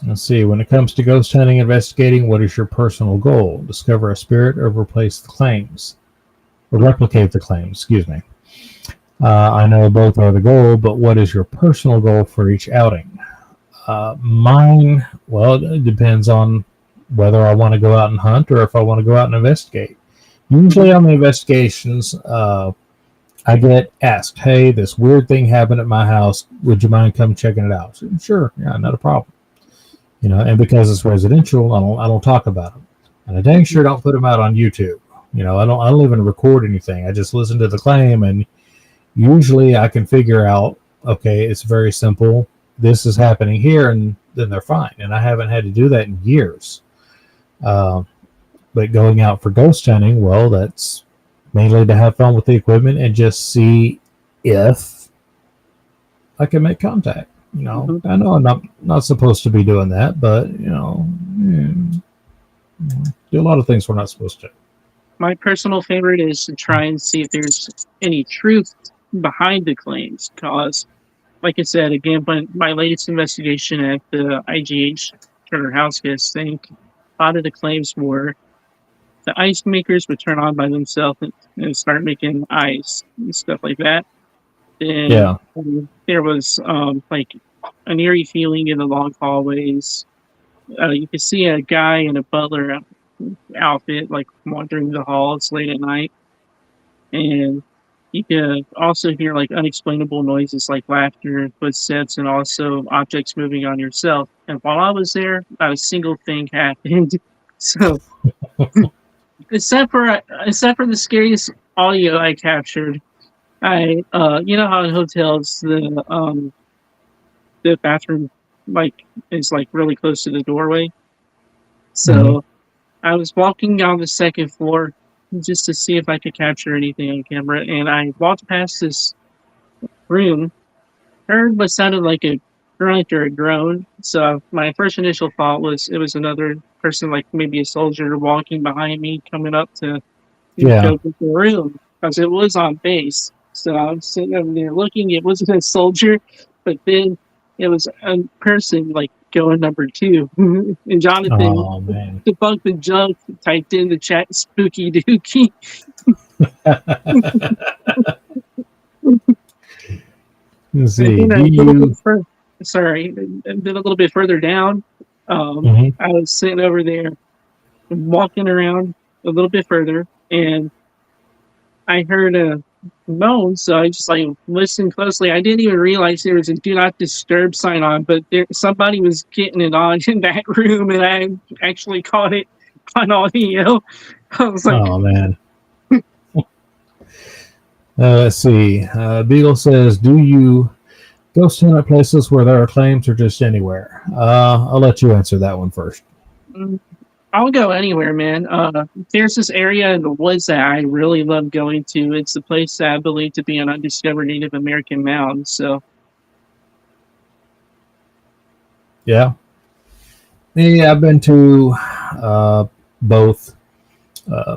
Let's see. When it comes to ghost hunting investigating, what is your personal goal? Discover a spirit or replace the claims? Or replicate the claims, excuse me. I know both are the goal, but what is your personal goal for each outing? Mine, well, it depends on whether I want to go out and hunt or if I want to go out and investigate. Usually mhm. on the investigations, I get asked, "Hey, this weird thing happened at my house. Would you mind come checking it out?" So, sure, yeah, not a problem. And because it's residential, I don't talk about them, and I dang sure don't put them out on YouTube. I don't even record anything. I just listen to the claim, and usually I can figure out, okay, it's very simple. This is happening here, and then they're fine. And I haven't had to do that in years. Uh, but going out for ghost hunting, well, that's mainly to have fun with the equipment and just see if I can make contact. Mhm. I know I'm not supposed to be doing that, but do a lot of things we're not supposed to. My personal favorite is to try and see if there's any truth behind the claims. Because, like I said, again, when my latest investigation at the IGH Turner House Guest thing, a lot of the claims were the ice makers would turn on by themselves and start making ice and stuff like that. Then Yeah, there was like an eerie feeling in the long hallways. You could see a guy in a butler outfit like wandering the halls late at night, and You can also hear like unexplainable noises like laughter, footsteps, and also objects moving on yourself. And while I was there, not a single thing happened. So except for the scariest audio I captured, I you know how in hotels the bathroom like is like really close to the doorway. Mhm. So I was walking down the second floor just to see if I could capture anything on camera, and I walked past this room, heard what sounded like a grunt or a groan. So my first initial thought was it was another person, like maybe a soldier, walking behind me, coming up to Yeah. go to the room because it was on base. So I was sitting over there looking. It wasn't a soldier, but then it was a person like going number two. And Jonathan Oh man. debunked the junk, typed in the chat spooky dookie. Let's And see. then Do a little bit you? further, sorry, and then a little bit further down, Mhm. I was sitting over there walking around a little bit further, and I heard a moan. So I just like listened closely. I didn't even realize there was a do not disturb sign on, but somebody was getting it on in that room, and I actually caught it on audio. I was like, Oh man. Let's see. Beagle says, "Do you ghost hunt at places where there are claims, or just anywhere?" I'll let you answer that one first. mm, I'll go anywhere, man. There's this area in the woods that I really love going to. It's the place that I believe to be an undiscovered Native American mound. So, Yeah. Yeah, I've been to both.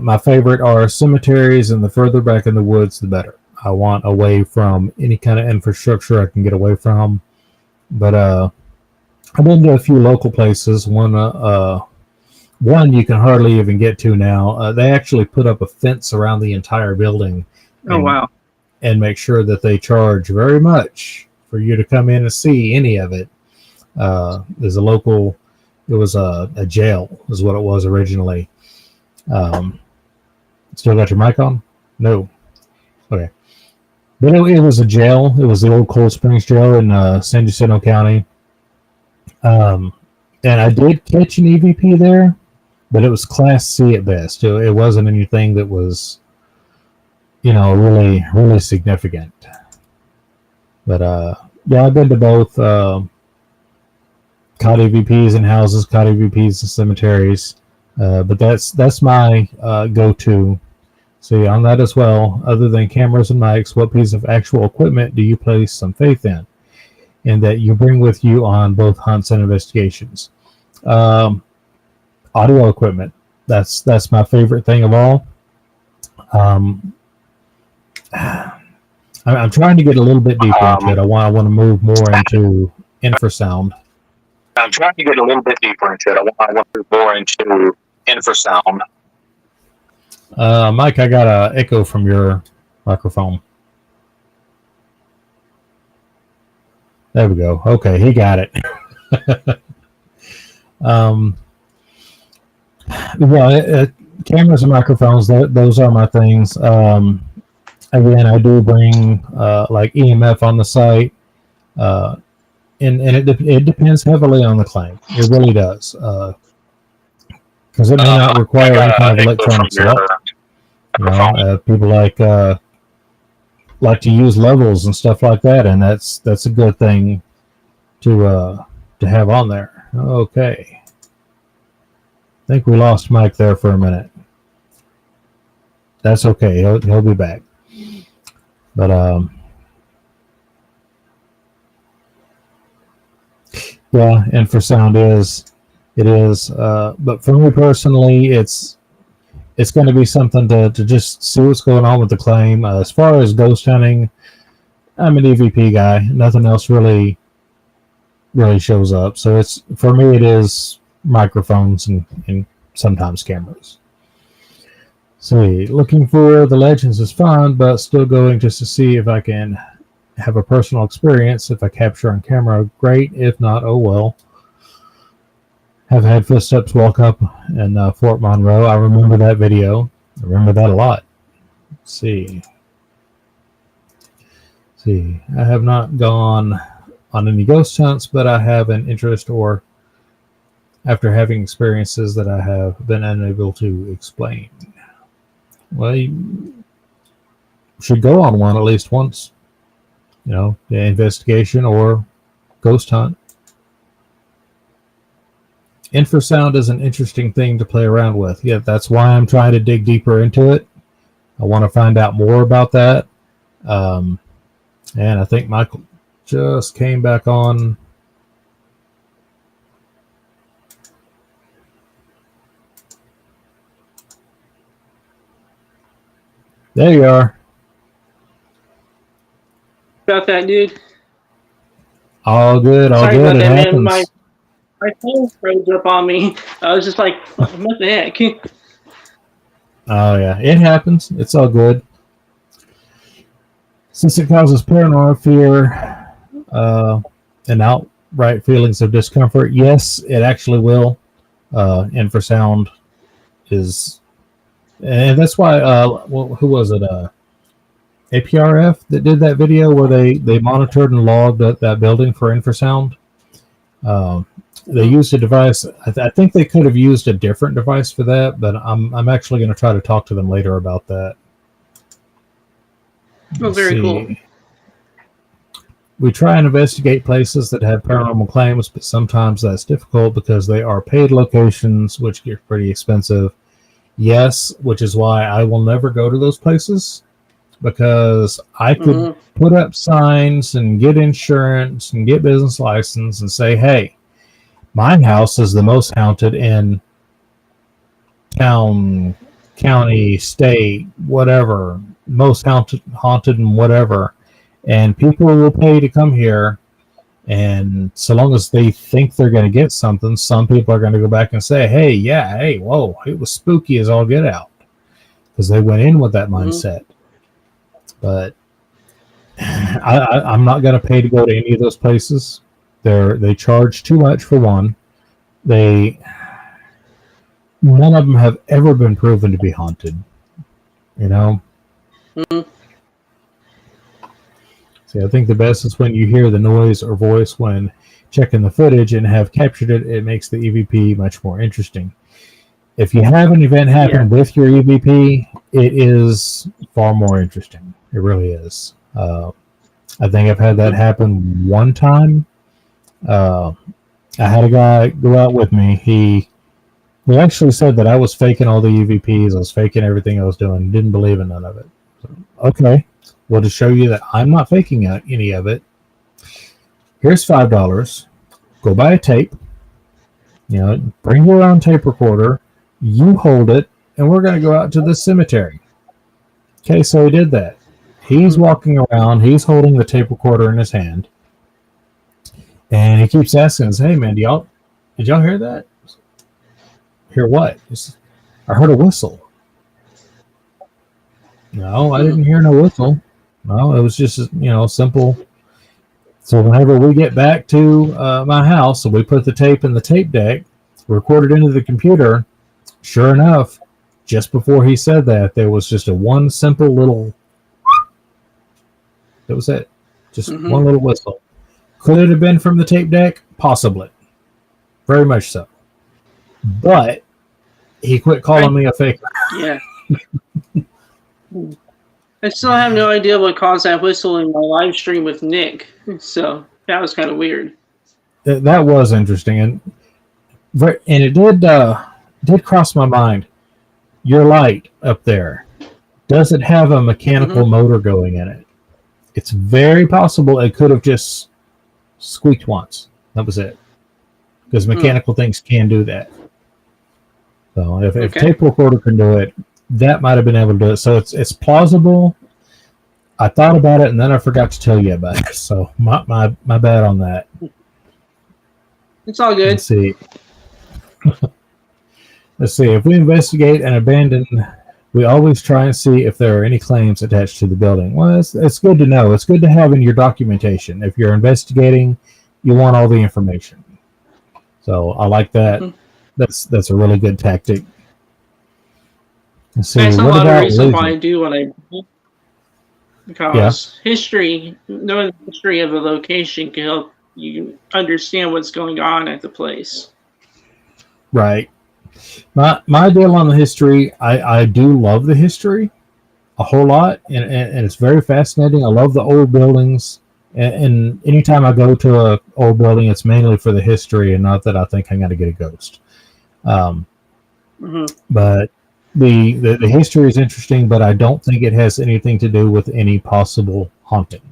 My favorite are cemeteries, and the further back in the woods, the better. I want away from any kind of infrastructure I can get away from. But I've been to a few local places. One you can hardly even get to now. They actually put up a fence around the entire building, oh and wow, make sure that they charge very much for you to come in and see any of it. There's a local. It was a jail, is what it was originally. Um, Still got your mic on? No. Okay. But it was a jail. It was the old Cold Springs jail in San Jacinto County. Um, and I did catch an EVP there, but it was Class C at best. It wasn't anything that was, really, really significant. But yeah, I've been to both caught EVPs in houses, caught EVPs in cemeteries. But that's my go-to. See, on that as well, other than cameras and mics, what piece of actual equipment do you place some faith in and that you bring with you on both hunts and investigations? Um, Audio equipment. That's my favorite thing of all. Um, I'm trying to get a little bit deeper into it. I want to move more into infrasound. I'm trying to get a little bit deeper into it. I want to move more into infrasound. Mike, I got an echo from your microphone. There we go. Okay, he got it. um, well, cameras and microphones, those are my things. Again, I do bring like EMF on the site, and it depends heavily on the claim. It really does, because it may not require any kind of electronics at all. People like to use levels and stuff like that, and that's a good thing to have on there. Okay. I think we lost Mike there for a minute. That's okay. He'll be back. But yeah, infrasound it is. But for me personally, it's going to be something to just see what's going on with the claim. As far as ghost hunting, I'm an EVP guy. Nothing else really shows up. So it's for me, it is microphones and sometimes cameras. So looking for the legends is fun, but still going just to see if I can have a personal experience. If I capture on camera, great. If not, oh well. Have had footsteps walk up in Fort Monroe. I remember that video. I remember that a lot. Let's see. See, I have not gone on any ghost hunts, but I have an interest, or after having experiences that I have been unable to explain. Well, you should go on one at least once. The investigation or ghost hunt. Infrasound is an interesting thing to play around with. Yeah, that's why I'm trying to dig deeper into it. I want to find out more about that. And I think Michael just came back on. There you are. About that, dude. All good, all Sorry good. about It that, happens. man. My phone froze up on me. I was just like, what the heck? Oh, yeah. It happens. It's all good. Since it causes paranoia, fear, and outright feelings of discomfort, yes, it actually will. Infrasound is... And that's why, who was it? APRF that did that video where they monitored and logged that building for infrasound. They used a device. I think they could have used a different device for that, but I'm actually going to try to talk to them later about that. Oh, very cool. We try and investigate places that have paranormal claims, but sometimes that's difficult because they are paid locations, which get pretty expensive. Yes, which is why I will never go to those places, because I could put up signs and get insurance and get business license and say, hey, my house is the most haunted in town, county, state, whatever, most haunted in whatever. And people will pay to come here. And so long as they think they're going to get something, some people are going to go back and say, hey, whoa, it was spooky as all get out. Because they went in with that mindset. But I'm not going to pay to go to any of those places. They charge too much for one. None of them have ever been proven to be haunted. See, I think the best is when you hear the noise or voice when checking the footage and have captured it. It makes the EVP much more interesting. If you have an event happen with your EVP, it is far more interesting. It really is. I think I've had that happen one time. I had a guy go out with me. He actually said that I was faking all the EVPs. I was faking everything I was doing. Didn't believe in none of it. So, okay. Well, to show you that I'm not faking any of it, here's $5. Go buy a tape. Bring your own tape recorder. You hold it, and we're going to go out to the cemetery. Okay, so he did that. He's walking around. He's holding the tape recorder in his hand. And he keeps asking us, hey, man, did y'all hear that? Hear what? I heard a whistle. No, I didn't hear no whistle. No, it was just, simple. So whenever we get back to my house and we put the tape in the tape deck, record it into the computer, sure enough, just before he said that, there was just one simple little... That was it. Just one little whistle. Could it have been from the tape deck? Possibly. Very much so. But he quit calling me a faker. Yeah. I still have no idea what caused that whistle in my live stream with Nick. So that was kind of weird. That was interesting. And it did cross my mind. Your light up there, does it have a mechanical motor going in it? It's very possible it could have just squeaked once. That was it. Because mechanical things can do that. So if tape recorder can do it, that might have been able to do it. So it's plausible. I thought about it and then I forgot to tell you about it. So my bad on that. It's all good. Let's see. Let's see. If we investigate and abandon, we always try and see if there are any claims attached to the building. Well, it's good to know. It's good to have in your documentation. If you're investigating, you want all the information. So I like that. That's a really good tactic. Let's see. That's a What lot of about reason why I do what I do. because knowing the history of a location can help you understand what's going on at the place. Right. My deal on the history, I do love the history a whole lot, and it's very fascinating. I love the old buildings, and anytime I go to a old building, it's mainly for the history and not that I think I'm going to get a ghost. But the history is interesting, but I don't think it has anything to do with any possible haunting.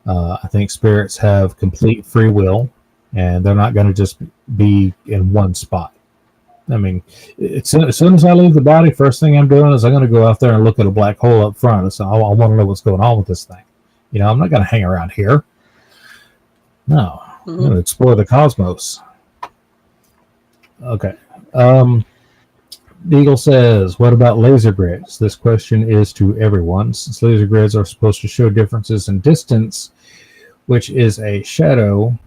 I think spirits have complete free will, and they're not going to just be in one spot. I mean, as soon as I leave the body, first thing I'm doing is I'm going to go out there and look at a black hole up front. So I want to know what's going on with this thing. You know, I'm not going to hang around here. No, I'm going to explore the cosmos. Okay. Eagle says, what about laser grids? This question is to everyone. Since laser grids are supposed to show differences in distance, which is a shadow,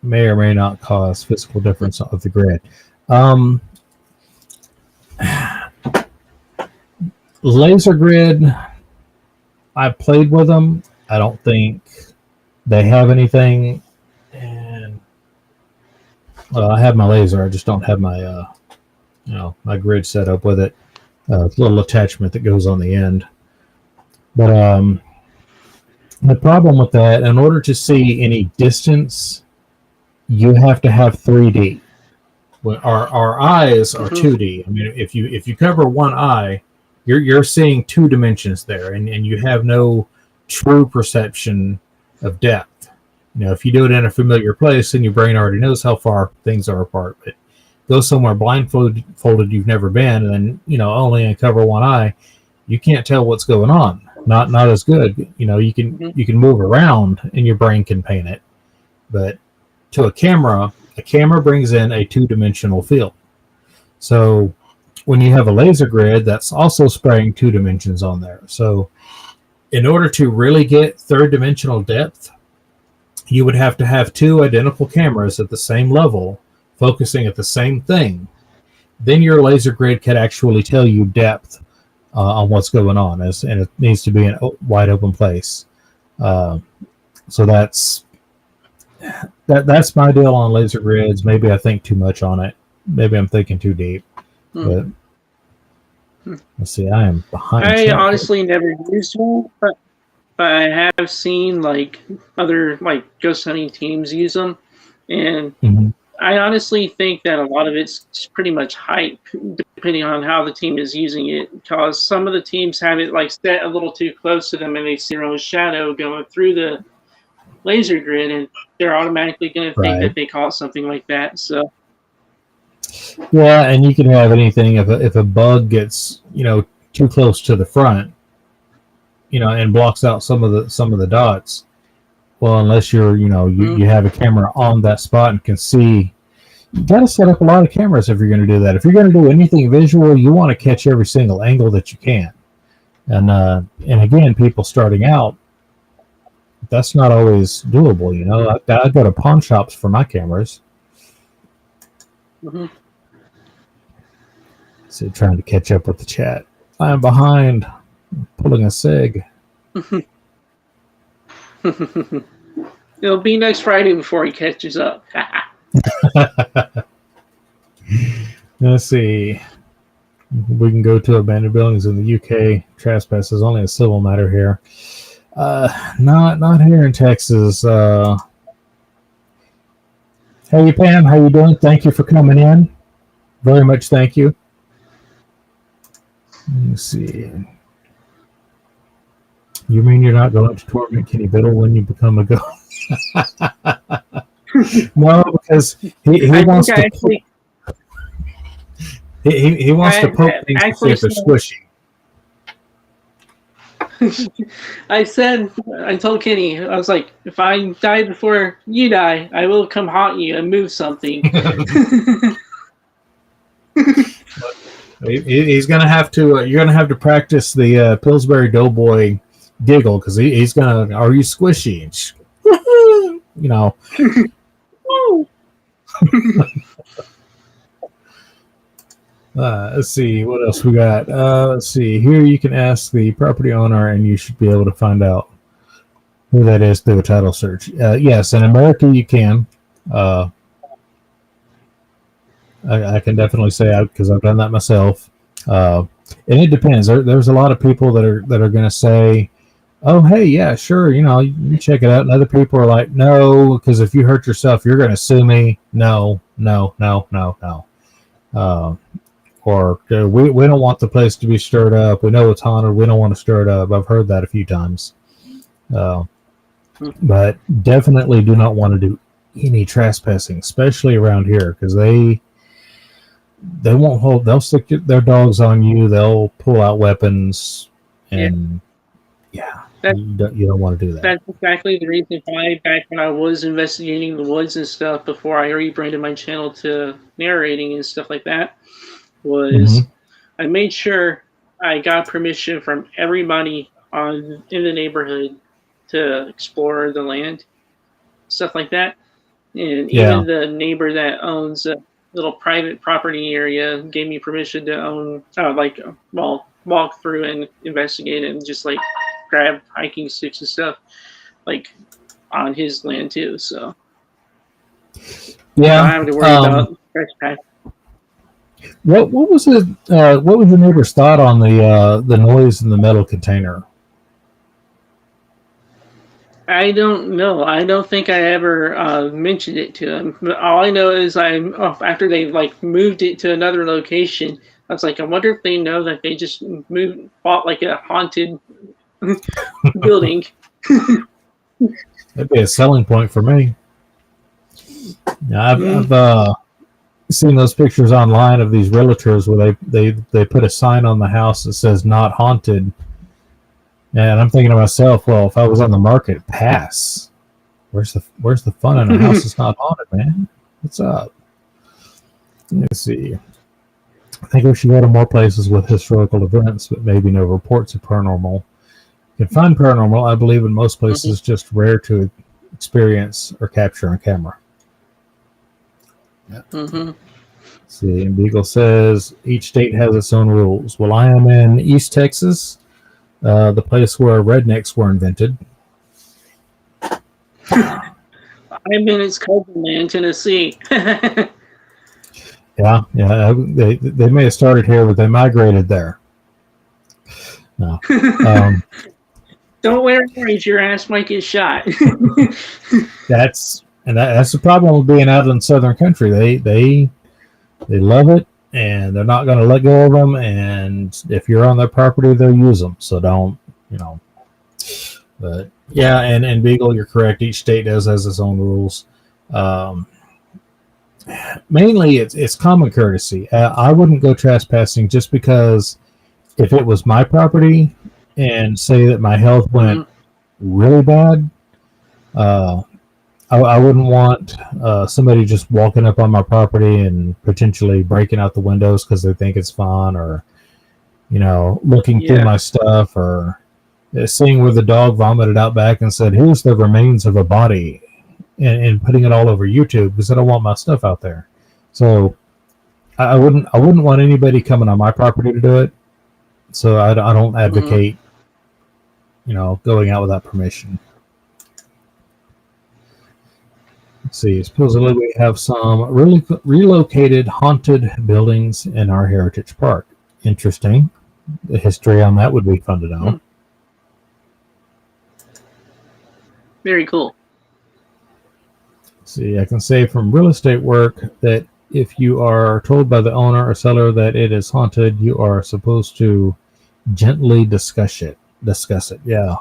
may or may not cause physical difference of the grid. Laser grid, I played with them. I don't think they have anything. And I have my laser. I just don't have my my grid set up with it. Little attachment that goes on the end. But the problem with that, in order to see any distance, you have to have 3D. Our eyes are 2D. I mean, if you cover one eye, you're seeing two dimensions there, and you have no true perception of depth. You know, if you do it in a familiar place, then your brain already knows how far things are apart. But go somewhere blindfolded you've never been, and then only uncover one eye, you can't tell what's going on. Not as good. You can move around, and your brain can paint it, but to a camera brings in a two-dimensional field. So when you have a laser grid, that's also spraying two dimensions on there. So in order to really get third-dimensional depth, you would have to have two identical cameras at the same level, focusing at the same thing. Then your laser grid can actually tell you depth on what's going on, and it needs to be in a wide open place. So that's my deal on laser grids. Maybe I think too much on it. Maybe I'm thinking too deep. But let's see. I am behind. I honestly never used one, but I have seen other ghost hunting teams use them, and I honestly think that a lot of it's pretty much hype, depending on how the team is using it. Because some of the teams have it set a little too close to them, and they see their own shadow going through the laser grid, and they're automatically going to think that they caught something like that. So yeah, and you can have anything if a bug gets too close to the front, and blocks out some of the dots. Well, unless you're you have a camera on that spot and can see. You got to set up a lot of cameras if you're going to do that. If you're going to do anything visual, you want to catch every single angle that you can. And again, people starting out, that's not always doable. I go to pawn shops for my cameras. So trying to catch up with the chat. I'm behind. I'm pulling a sig. It'll be next Friday before he catches up. Let's see. We can go to abandoned buildings in the UK. Trespass is only a civil matter here. Not here in Texas. Hey Pam, how you doing? Thank you for coming in. Very much thank you. Let's see. You mean you're not going to torment Kenny Biddle when you become a ghost? No, because he wants to. He wants to poke things to see if they're squishy. I told Kenny, I was like, if I die before you die, I will come haunt you and move something. He's gonna have to. You're gonna have to practice the Pillsbury Doughboy giggle because he's gonna. Are you squishy? Let's see what else we got. Let's see here. You can ask the property owner, and you should be able to find out who that is through a title search. Yes, in America you can. Uh, I can definitely say because I've done that myself. And it depends. There's a lot of people that are going to say, "Oh, hey, yeah, sure, you can check it out." And other people are like, "No, because if you hurt yourself, you're going to sue me." No, no, no, no, no. Or we don't want the place to be stirred up. We know it's haunted. We don't want to stir it up. I've heard that a few times. But definitely do not want to do any trespassing, especially around here, because they won't hold. They'll stick their dogs on you. They'll pull out weapons, and you don't want to do that. That's exactly the reason why back when I was investigating the woods and stuff before I rebranded my channel to narrating and stuff like that was I made sure I got permission from everybody in the neighborhood to explore the land, stuff like that. And even the neighbor that owns a little private property area gave me permission to own, walk through and investigate and just like grab hiking sticks and stuff like on his land too. So yeah, I don't have to worry about trespass. What was it? What was your neighbor's thought on the noise in the metal container? I don't know. I don't think I ever mentioned it to him. But all I know is after they like moved it to another location. I was like, I wonder if they know that they just bought like a haunted building. That'd be a selling point for me. Yeah, I've seen those pictures online of these realtors where they put a sign on the house that says "not haunted," and I'm thinking to myself, well, if I was on the market, pass. Where's the fun in a house that's not haunted, man? What's up? Let's see. I think we should go to more places with historical events, but maybe no reports of paranormal. You can find paranormal, I believe, in most places, just rare to experience or capture on camera. Yeah. See, and Beagle says each state has its own rules. Well, I am in East Texas, the place where rednecks were invented. I'm in its cousin land, Tennessee. Yeah. They may have started here, but they migrated there. No. Don't wear orange, your ass might get shot. That's the problem with being out in southern country. They love it, and they're not going to let go of them. And if you're on their property, they'll use them. So don't, But yeah, and Beagle, you're correct. Each state has its own rules. Mainly, it's common courtesy. I wouldn't go trespassing just because if it was my property and say that my health went really bad, I wouldn't want somebody just walking up on my property and potentially breaking out the windows because they think it's fun, or looking through my stuff, or seeing where the dog vomited out back and said, "Here's the remains of a body," and putting it all over YouTube because I don't want my stuff out there. So I wouldn't want anybody coming on my property to do it. So I don't advocate, going out without permission. Let's see. Supposedly we have some really relocated haunted buildings in our heritage park. Interesting. The history on that would be fun to know. Very cool. See, I can say from real estate work that if you are told by the owner or seller that it is haunted, you are supposed to gently discuss it. Yeah.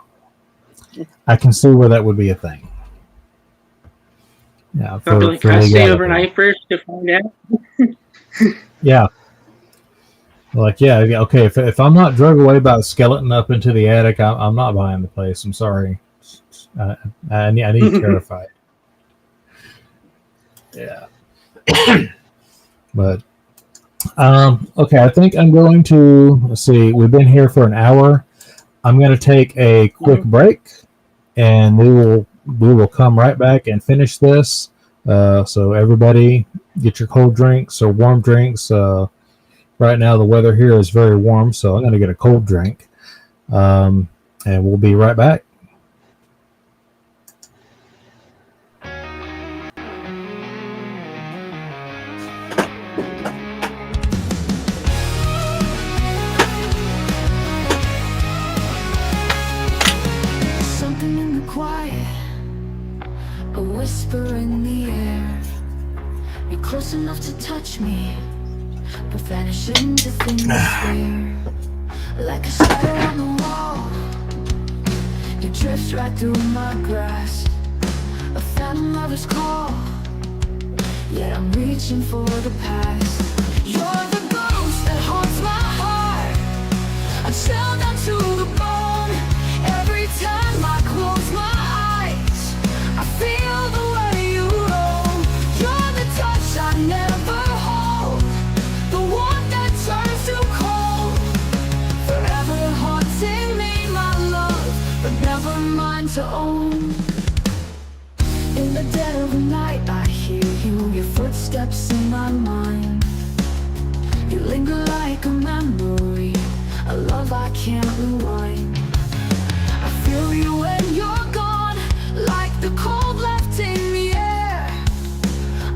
I can see where that would be a thing. Yeah. Can I stay overnight first to find out? Yeah. Okay. If I'm not drug away by a skeleton up into the attic, I'm not buying the place. I'm sorry. I need terrified. Yeah. But okay, I think I'm going to let's see. We've been here for an hour. I'm going to take a quick break, and we will come right back and finish this. So everybody, get your cold drinks or warm drinks, or Right now, the weather here is very warm, so I'm going to get a cold drink. And we'll be right back. Something in the quiet, a whisper in the air. You're close enough to touch me, but vanish into thin despair. Like a shadow on the wall, you drift right through my grasp. A phantom lover's call, yet I'm reaching for the past. You're the ghost that haunts my heart. I'm chilled down to the bone. Every time I close my eyes, I feel the way you roll. You're the touch I never hold, the one that turns to cold. Forever haunting me, my love, but never mine to own. In the dead of the night I hear you, your footsteps in my mind. You linger like a memory, a love I can't rewind. I feel you when you're gone, like the cold left in the air.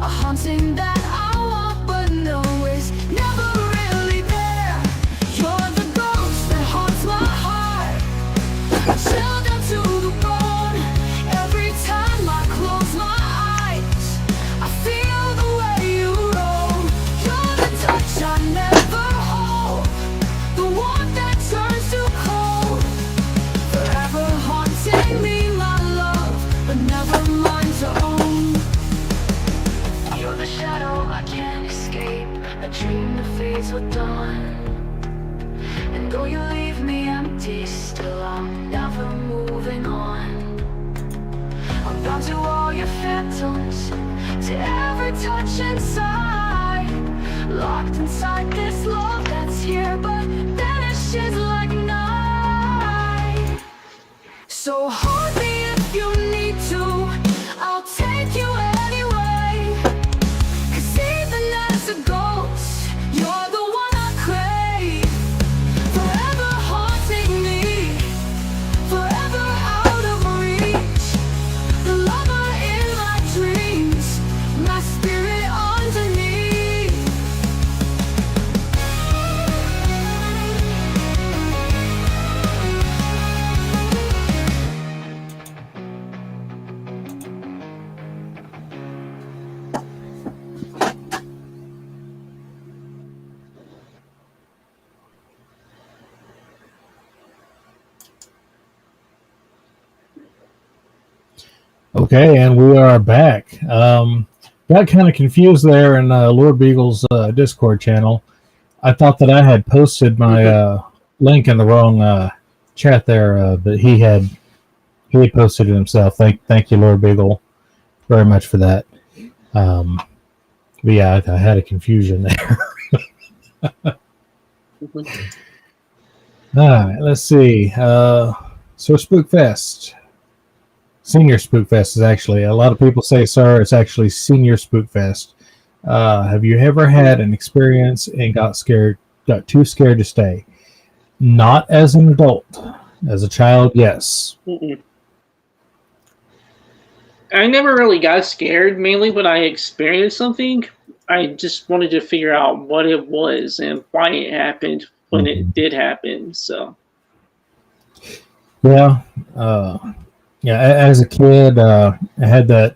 A haunting that I want but know is never really there. You're the ghost that haunts my heart. I chill down to the bone. Every time I close my eyes, I feel the way you roll. You're the touch I never hold, the one that turns to cold. Forever haunting me, my love, but never mine to own. You're the shadow I can't escape, a dream that fades with dawn. And though you leave me empty, still I'm never moving on. I'm bound to all your phantoms, to every touch inside. Locked inside this love that's here but vanishes like night. So hold me if you need to, I'll take you anyway. 'Cause even as a ghost, you're the one I crave. Forever haunting me, forever out of reach. The lover in my dreams, my spirit underneath. Okay, and we are back. Got kind of confused there in Lord Beagle's Discord channel. I thought that I had posted my link in the wrong chat there, but he had posted it himself. Thank you, Lord Beagle, very much for that. But yeah, I had a confusion there. All right, let's see. So Spookfest. Senior Spookfest is actually, a lot of people say, sir, it's actually Senior Spookfest. Have you ever had an experience and got too scared to stay? Not as an adult. As a child, yes. I never really got scared. Mainly when I experienced something, I just wanted to figure out what it was and why it happened when it did happen. So, yeah, as a kid, I had that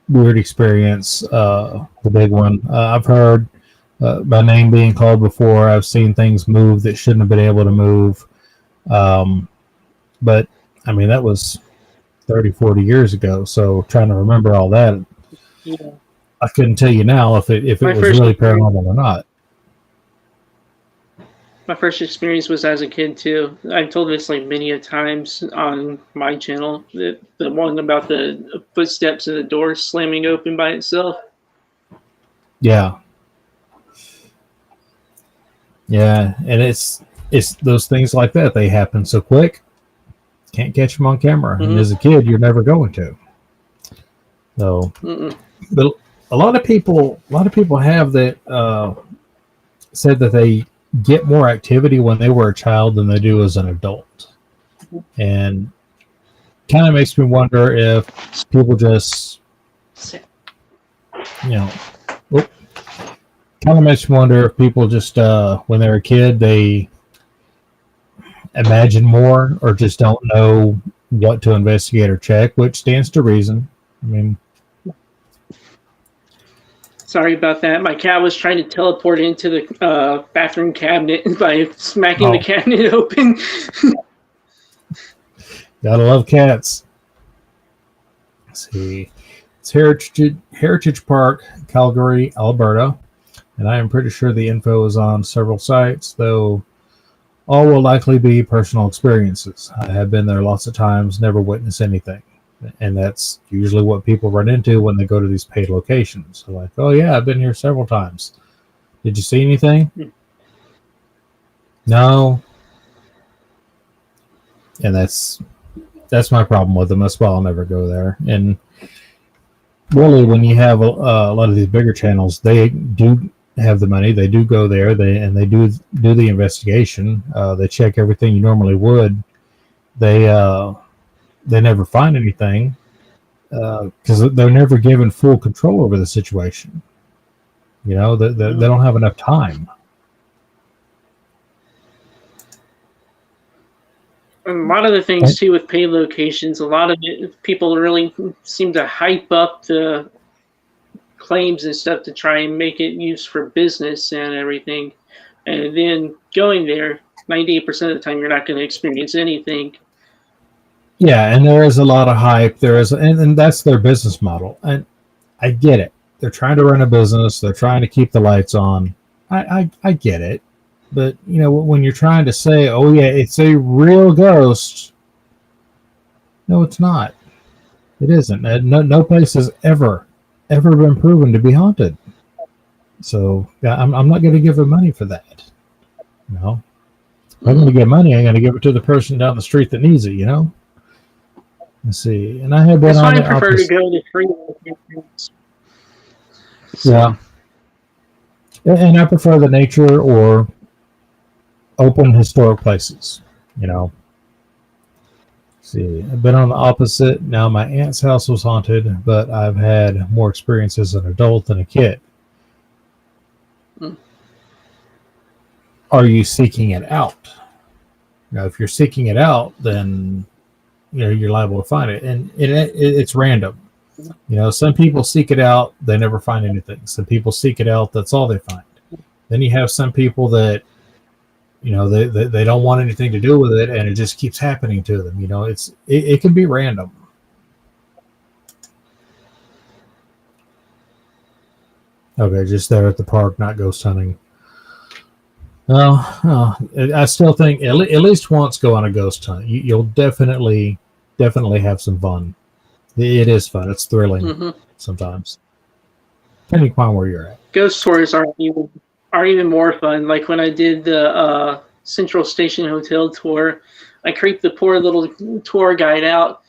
weird experience. The big one. I've heard my name being called before. I've seen things move that shouldn't have been able to move. But I mean, that was 30, 40 years ago. So trying to remember all that, yeah. I couldn't tell you now if it was really paranormal or not. My first experience was as a kid too. I've told this like many a times on my channel. The one about the footsteps and the door slamming open by itself. Yeah. Yeah, and it's those things like that. They happen so quick, can't catch them on camera. And as a kid, you're never going to. So, but a lot of people have that said that they get more activity when they were a child than they do as an adult. And kind of makes me wonder if people just, you know, kind of makes me wonder if people just, when they're a kid, they imagine more or just don't know what to investigate or check, which stands to reason. I mean, Sorry about that. My cat was trying to teleport into the bathroom cabinet by smacking the cabinet open. Gotta love cats. Let's see. It's Heritage Park, Calgary, Alberta. And I am pretty sure the info is on several sites, though all will likely be personal experiences. I have been there lots of times, never witnessed anything. And that's usually what people run into when they go to these paid locations. They're like, oh, yeah, I've been here several times. Did you see anything? No. And that's my problem with them. That's why I'll never go there. And really, when you have a lot of these bigger channels, they do have the money. They do go there. They do the investigation. They check everything you normally would. They never find anything because they're never given full control over the situation. You know, they don't have enough time. And a lot of the things too with paid locations, a lot of it, people really seem to hype up the claims and stuff to try and make it used for business and everything. And then going there, 98% of the time, you're not going to experience anything. Yeah, and there is a lot of hype. There is, and that's their business model. And I get it. They're trying to run a business. They're trying to keep the lights on. I get it. But, you know, when you're trying to say, oh, yeah, it's a real ghost. No, it's not. It isn't. No place has ever been proven to be haunted. So yeah, I'm not going to give them money for that. You know, if I'm going to get money, I'm going to give it to the person down the street that needs it, you know? Let's see. And I have been on the opposite. That's why I prefer to go to free locations. Yeah. And I prefer the nature or open historic places, you know. Let's see, I've been on the opposite. Now my aunt's house was haunted, but I've had more experience as an adult than a kid. Are you seeking it out? Now, if you're seeking it out, then you know you're liable to find it, and it's random. You know, some people seek it out, they never find anything. Some people seek it out, that's all they find. Then you have some people that, you know, they don't want anything to do with it, and it just keeps happening to them. You know, it can be random. Okay, just there at the park, not ghost hunting. Well, I still think at least once go on a ghost hunt. You'll definitely have some fun. It is fun. It's thrilling sometimes, depending upon where you're at. Ghost tours are even more fun. Like when I did the Central Station Hotel tour, I creeped the poor little tour guide out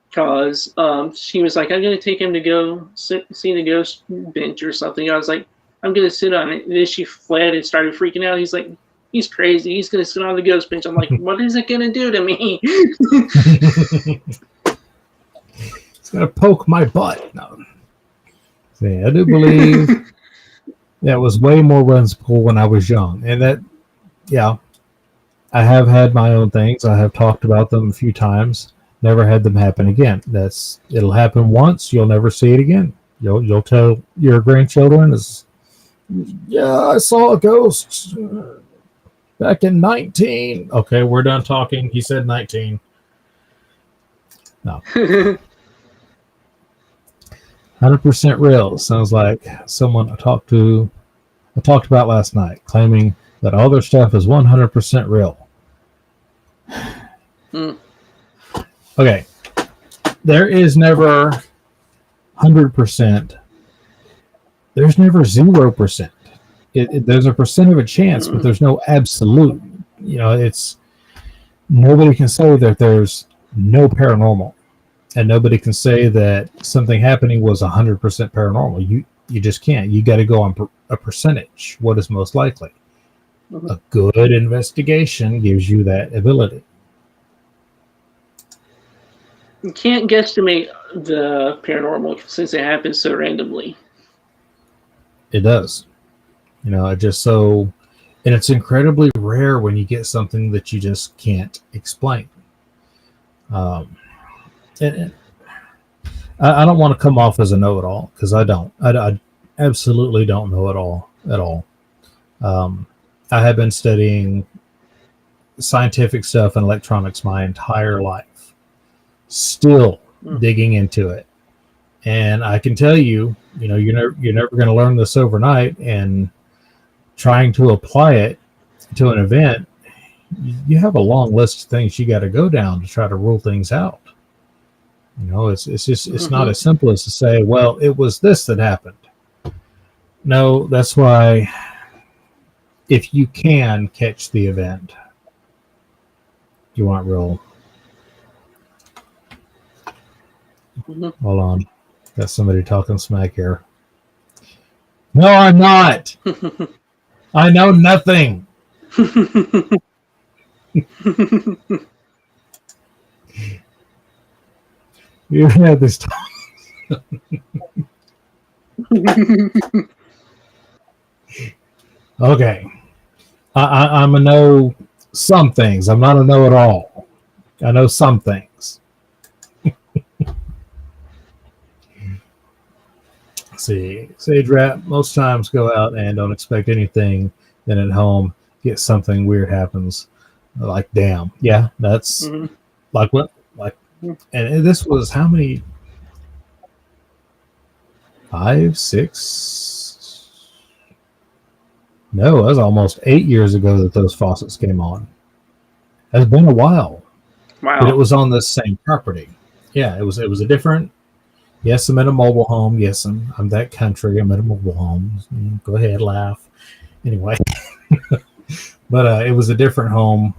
because she was like, I'm going to take him to go see the ghost bench or something. I was like, I'm going to sit on it. And then she fled and started freaking out. He's like, he's crazy. He's going to sit on the ghost bench. I'm like, what is it going to do to me? It's going to poke my butt. No. See, I do believe that was way more whimsical when I was young. And that, yeah, I have had my own things. I have talked about them a few times. Never had them happen again. It'll happen once. You'll never see it again. You'll tell your grandchildren, yeah, I saw a ghost back in 19. Okay, we're done talking. He said 19. No. 100% real. Sounds like someone I talked about last night, claiming that all their stuff is 100% real. Okay. There is never 100%. There's never 0%. There's a percent of a chance, but there's no absolute. You know, nobody can say that there's no paranormal, and nobody can say that something happening was 100% paranormal. You just can't. You got to go on a percentage. What is most likely? A good investigation gives you that ability. You can't guesstimate the paranormal since it happens so randomly. It does. It just so, and it's incredibly rare when you get something that you just can't explain. And I don't want to come off as a know-it-all because I don't. I absolutely don't know it all at all. I have been studying scientific stuff and electronics my entire life, still digging into it. And I can tell you, you're never going to learn this overnight. And trying to apply it to an event, you have a long list of things you got to go down to try to rule things out. It's not as simple as to say, well, it was this that happened. No, that's why if you can catch the event, you want real. Hold on. Got somebody talking smack here. No, I'm not. I know nothing. You had this time. Okay. I'm a know some things. I'm not a know-it-all. I know some things. See, Sage Rat, most times go out and don't expect anything. Then at home, get something weird happens. Like, damn. Yeah, that's like what? Like, and this was how many? 5, 6? No, that was almost 8 years ago that those faucets came on. It's been a while. Wow. But it was on the same property. Yeah, it was a different. Yes, I'm in a mobile home. Yes, I'm that country. I'm in a mobile home. Go ahead, laugh. Anyway, but it was a different home.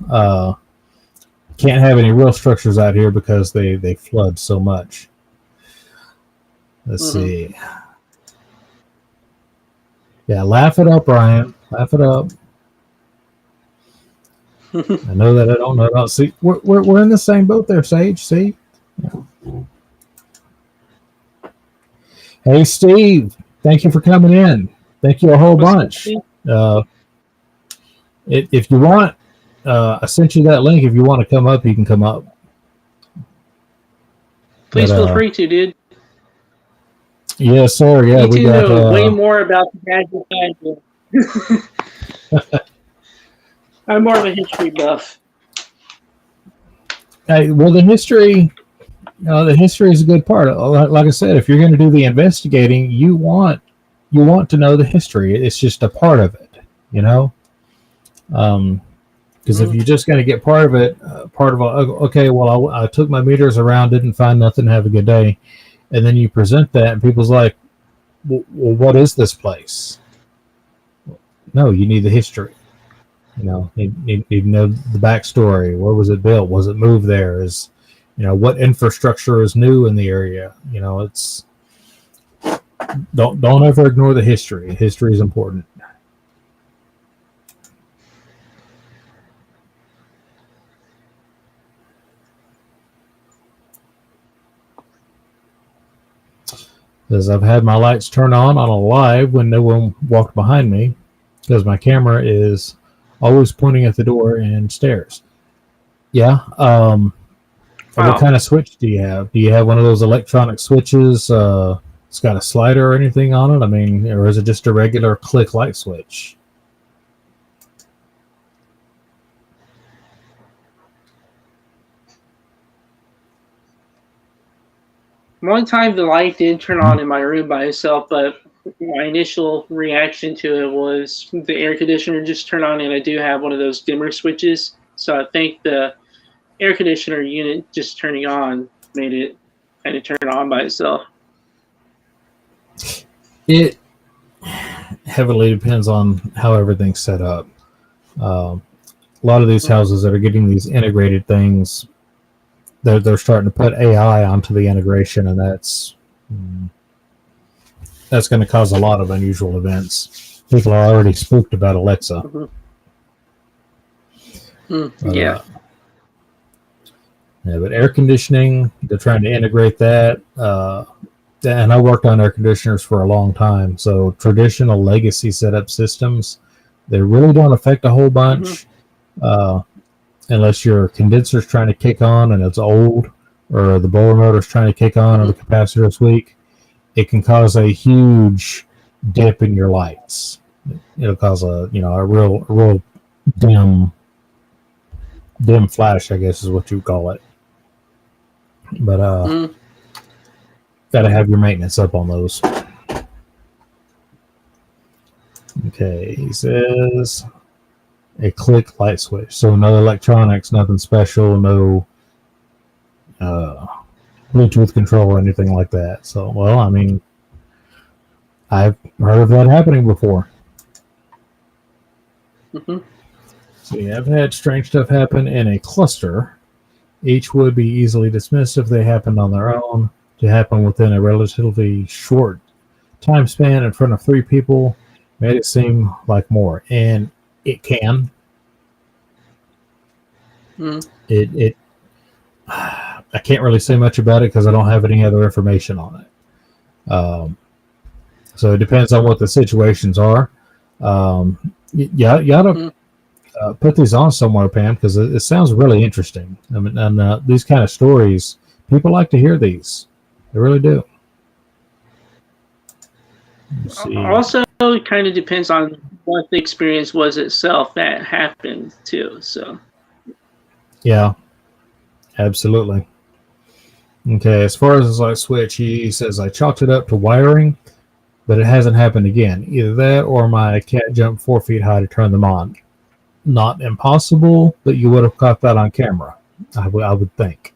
Can't have any real structures out here because they flood so much. Let's see. Yeah, laugh it up, Ryan. Laugh it up. I know that I don't know about. See, we're in the same boat there, Sage. See. Yeah. Hey, Steve. Thank you for coming in. Thank you a whole bunch. If you want, I sent you that link. If you want to come up, you can come up. Please feel free to, dude. Yes, sir. Yeah, we got know way more about the gadget side. I'm more of a history buff. Well, the history is a good part. Like I said, if you're going to do the investigating, you want to know the history. It's just a part of it, Because if you're just going to get part of it, okay, well, I took my meters around, didn't find nothing, have a good day. And then you present that, and people's like, well, what is this place? No, you need the history. You need to know the backstory. Where was it built? Was it moved there? What infrastructure is new in the area? It's don't ever ignore the history. History is important. Because I've had my lights turn on a live when no one walked behind me, because my camera is always pointing at the door and stairs. Yeah. Wow. What kind of switch do you have? Do you have one of those electronic switches? It's got a slider or anything on it? I mean, or is it just a regular click light switch? One time the light did turn on in my room by itself, but my initial reaction to it was the air conditioner just turned on, and I do have one of those dimmer switches. So I think the air conditioner unit just turning on made it kind of turn on by itself. It heavily depends on how everything's set up. A lot of these houses that are getting these integrated things, they're starting to put AI onto the integration, and that's going to cause a lot of unusual events. People are already spooked about Alexa. But, Yeah. yeah, but air conditioning, they're trying to integrate that. And I worked on air conditioners for a long time. So traditional legacy setup systems, they really don't affect a whole bunch unless your condenser's trying to kick on and it's old, or the blower motor's trying to kick on, or the capacitor's weak. It can cause a huge dip in your lights. It'll cause a real dim flash, I guess is what you call it. But gotta have your maintenance up on those. Okay, he says a click light switch. So no electronics, nothing special, no Bluetooth control or anything like that. So, well, I mean, I've heard of that happening before. So yeah, I've had strange stuff happen in a cluster. Each would be easily dismissed if they happened on their own. To happen within a relatively short time span in front of 3 people made it seem like more, and it can. It I can't really say much about it because I don't have any other information on it. So it depends on what the situations are. You ought to put these on somewhere, Pam, because it sounds really interesting. I mean, and these kind of stories, people like to hear these. They really do. Also, it kind of depends on what the experience was itself that happened too. So, yeah, absolutely. Okay, as far as his light switch, he says I chalked it up to wiring, but it hasn't happened again. Either that or my cat jumped 4 feet high to turn them on. Not impossible, but you would have caught that on camera, I would think.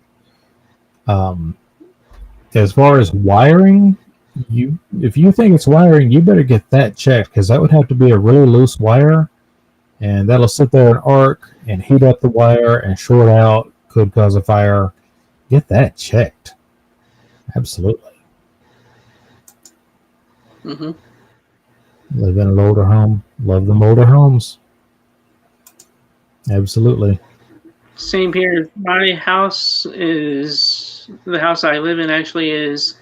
As far as wiring, if you think it's wiring, you better get that checked, because that would have to be a really loose wire, and that'll sit there and arc and heat up the wire and short out, could cause a fire. Get that checked. Absolutely. Live in an older home. Love them older homes. Absolutely. Same here. My house is, the house I live in actually is,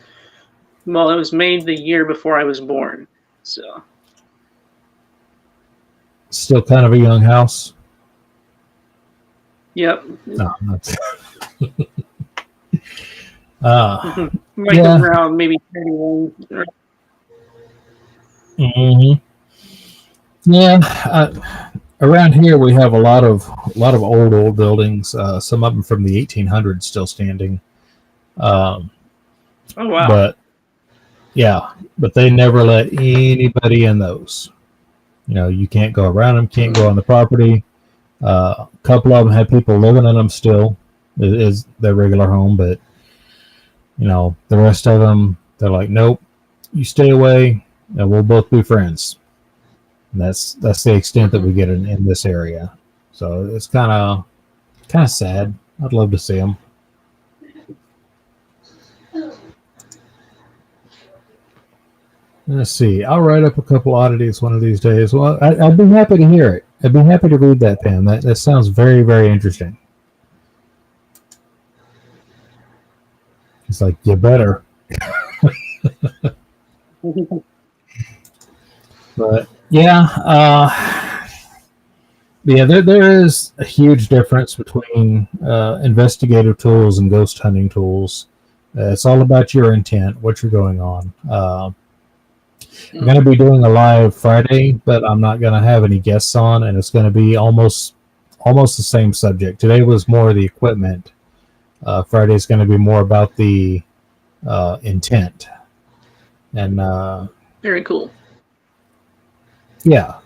well, it was made the year before I was born. So. Still kind of a young house. Yep. No, not. Like yeah. around maybe 31. Yeah. Around here, we have a lot of old buildings. Some of them from the 1800s still standing. Oh wow! But they never let anybody in those. You can't go around them. Can't go on the property. A couple of them have people living in them still. It is their regular home, but the rest of them, they're like, nope, you stay away, and we'll both be friends. And that's the extent that we get in this area. So it's kind of sad. I'd love to see them. Let's see. I'll write up a couple oddities one of these days. Well, I'd be happy to hear it. I'd be happy to read that, Pam. That sounds very, very interesting. It's like, you better. But yeah, there is a huge difference between investigative tools and ghost hunting tools. It's all about your intent, what you're going on. I'm going to be doing a live Friday, but I'm not going to have any guests on, and it's going to be almost the same subject. Today was more of the equipment. Friday is going to be more about the intent. And very cool. Yeah.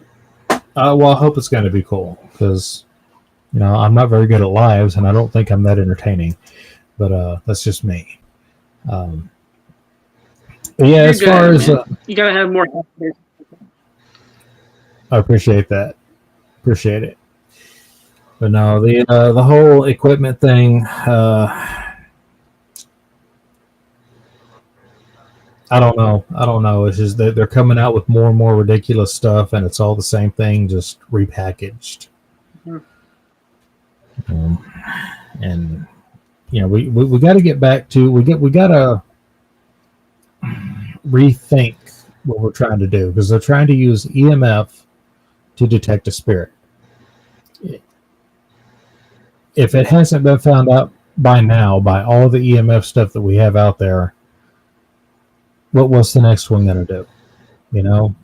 Well, I hope it's going to be cool, because I'm not very good at lives, and I don't think I'm that entertaining. But that's just me. Yeah, You're as good, far as you gotta have more confidence. I appreciate that. Appreciate it. But no, the whole equipment thing, I don't know. It's just that they're coming out with more and more ridiculous stuff, and it's all the same thing, just repackaged. Um, and we got to get back to we got to rethink what we're trying to do, because they're trying to use EMF to detect a spirit. If it hasn't been found out by now by all the EMF stuff that we have out there, what's the next one going to do? You know.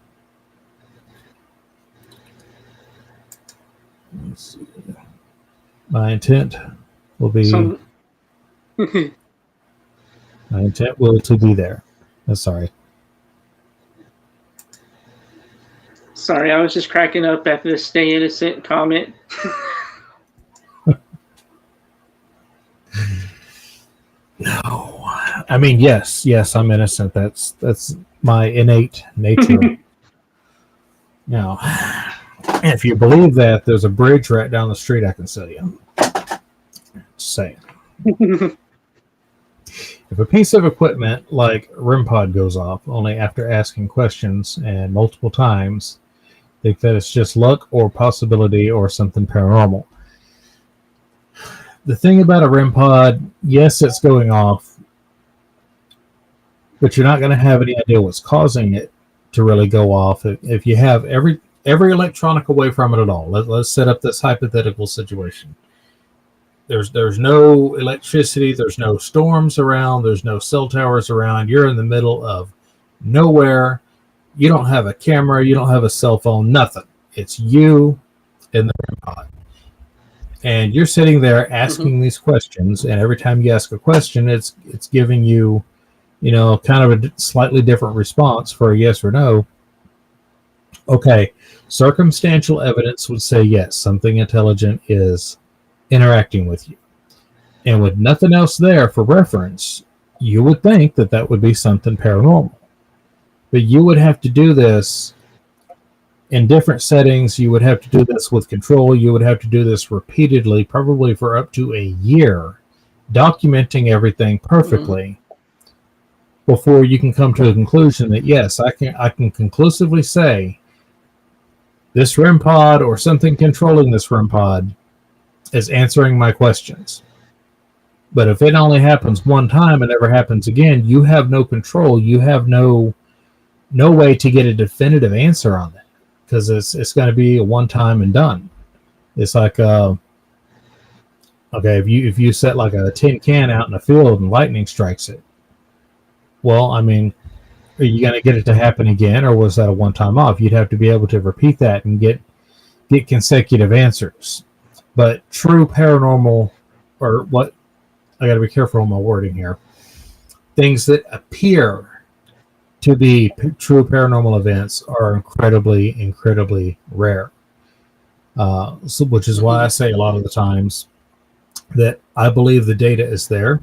Let's see. My intent will be. My intent will to be there. Sorry. Sorry, I was just cracking up at the "stay innocent" comment. No, I mean yes, I'm innocent. That's my innate nature. Now, if you believe that, there's a bridge right down the street I can sell you. Just saying. If a piece of equipment like REM pod goes off, only after asking questions and multiple times, think that it's just luck or possibility or something paranormal. The thing about a REM pod, yes, it's going off, but you're not going to have any idea what's causing it to really go off. If you have every electronic away from it at all, let's set up this hypothetical situation. There's no electricity, there's no storms around, there's no cell towers around. You're in the middle of nowhere. You don't have a camera, you don't have a cell phone, nothing. It's you in the REM pod. And you're sitting there asking these questions, and every time you ask a question, it's giving you, kind of a slightly different response for a yes or no. Okay, circumstantial evidence would say yes, something intelligent is interacting with you. And with nothing else there for reference, you would think that would be something paranormal. But you would have to do this in different settings. You would have to do this with control. You would have to do this repeatedly, probably for up to a year, documenting everything perfectly before you can come to a conclusion that yes, I can conclusively say this REM pod or something controlling this REM pod is answering my questions. But if it only happens one time and never happens again, you have no control. You have no way to get a definitive answer on that, because it's going to be a one time and done. It's like okay, if you set like a tin can out in a field and lightning strikes it, well, I mean, are you going to get it to happen again, or was that a one time off? You'd have to be able to repeat that and get consecutive answers. But true paranormal, or what, I got to be careful on my wording here, things that appear to be true paranormal events are incredibly, incredibly rare. Which is why I say a lot of the times that I believe the data is there.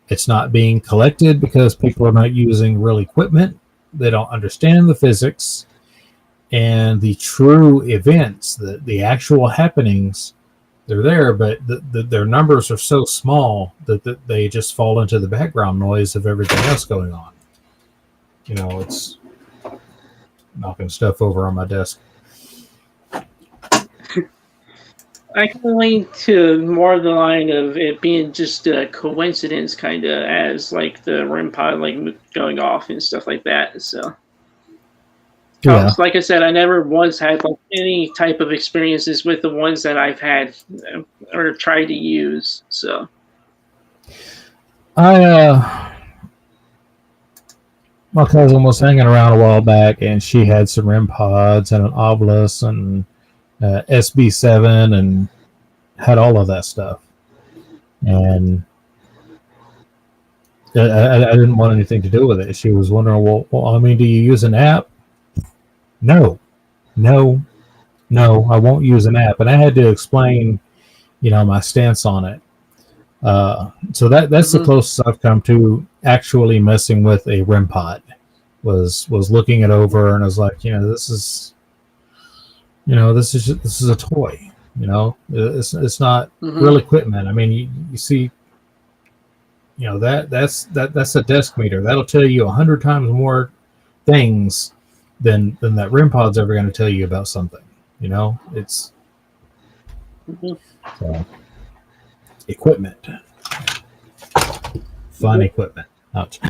It's not being collected because people are not using real equipment. They don't understand the physics. And the true events, the actual happenings, they're there, but their numbers are so small that they just fall into the background noise of everything else going on. It's knocking stuff over on my desk. I can relate to more of the line of it being just a coincidence, kind of, as like the REM pod going off and stuff like that. So, yeah. Like I said, I never once had any type of experiences with the ones that I've had or tried to use. So, my cousin was hanging around a while back, and she had some REM pods and an Obelisk and SB7 and had all of that stuff. And I didn't want anything to do with it. She was wondering, well, I mean, do you use an app? No, I won't use an app. And I had to explain, my stance on it. So that's the closest I've come to actually messing with a REM pod. Was looking it over, and I was like, this is a toy. It's not real equipment. I mean, you see, that's a desk meter that'll tell you 100 times more things than that REM pod's ever going to tell you about something. It's so. equipment. Fun equipment. Ouch.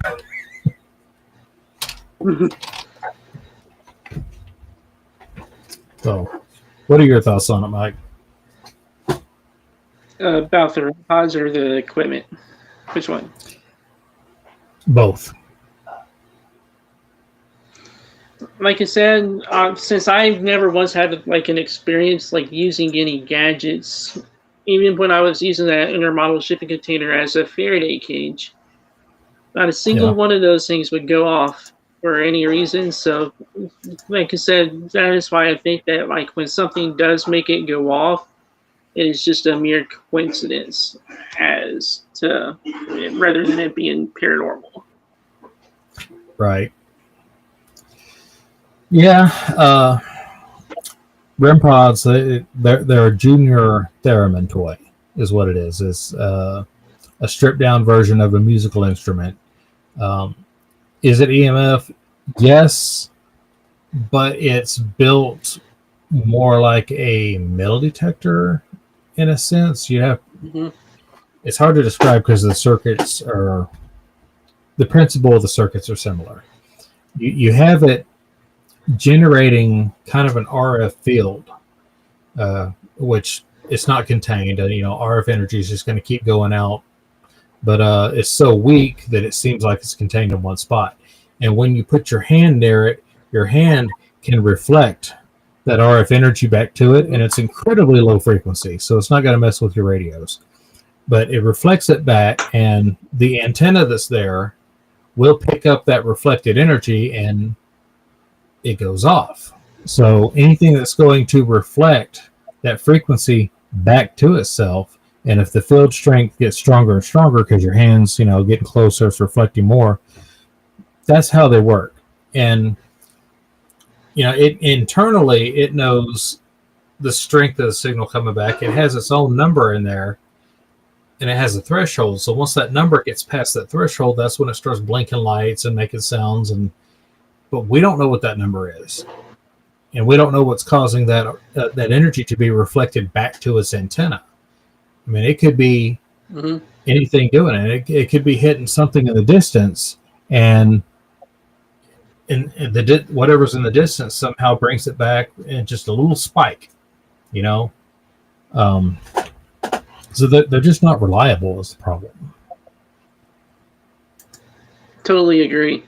So, what are your thoughts on it, Mike? About the pods or the equipment? Which one? Both. Like I said, since I've never once had like an experience like using any gadgets, even when I was using that intermodal shipping container as a Faraday cage, not a single Yeah. one of those things would go off for any reason. So, like I said, that is why I think that like when something does make it go off, it is just a mere coincidence as to rather than it being paranormal. Right. Yeah. REM pods, they're a junior theremin toy, is what it is. It's a stripped down version of a musical instrument. Is it EMF? Yes, but it's built more like a metal detector in a sense. You have It's hard to describe because the principle of the circuits are similar. You have it generating kind of an RF field, which it's not contained. RF energy is just going to keep going out, but it's so weak that it seems like it's contained in one spot. And when you put your hand near it, your hand can reflect that RF energy back to it, and it's incredibly low frequency, so it's not going to mess with your radios. But it reflects it back, and the antenna that's there will pick up that reflected energy, and it goes off. So anything that's going to reflect that frequency back to itself, and if the field strength gets stronger and stronger because your hands, getting closer, it's reflecting more, that's how they work. And it internally, it knows the strength of the signal coming back. It has its own number in there, and it has a threshold. So once that number gets past that threshold, that's when it starts blinking lights and making sounds. But we don't know what that number is, and we don't know what's causing that energy to be reflected back to its antenna. I mean, it could be anything doing it. It could be hitting something in the distance, and whatever's in the distance somehow brings it back in just a little spike, so they're just not reliable is the problem. Totally agree.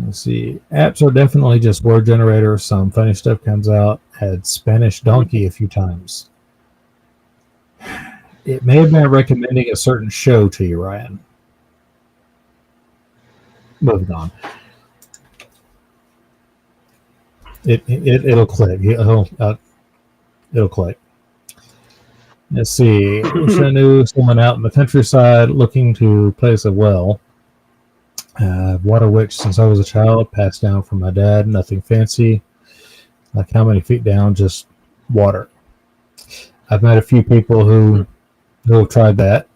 Let's see. Apps are definitely just word generators. Some funny stuff comes out. Had Spanish donkey a few times. It may have been recommending a certain show to you, Ryan. Moving on. It'll click. It'll click. Let's see. Wish I knew someone out in the countryside looking to place a well. Water witch since I was a child, passed down from my dad. Nothing fancy. Like how many feet down? Just water. I've met a few people who have tried that,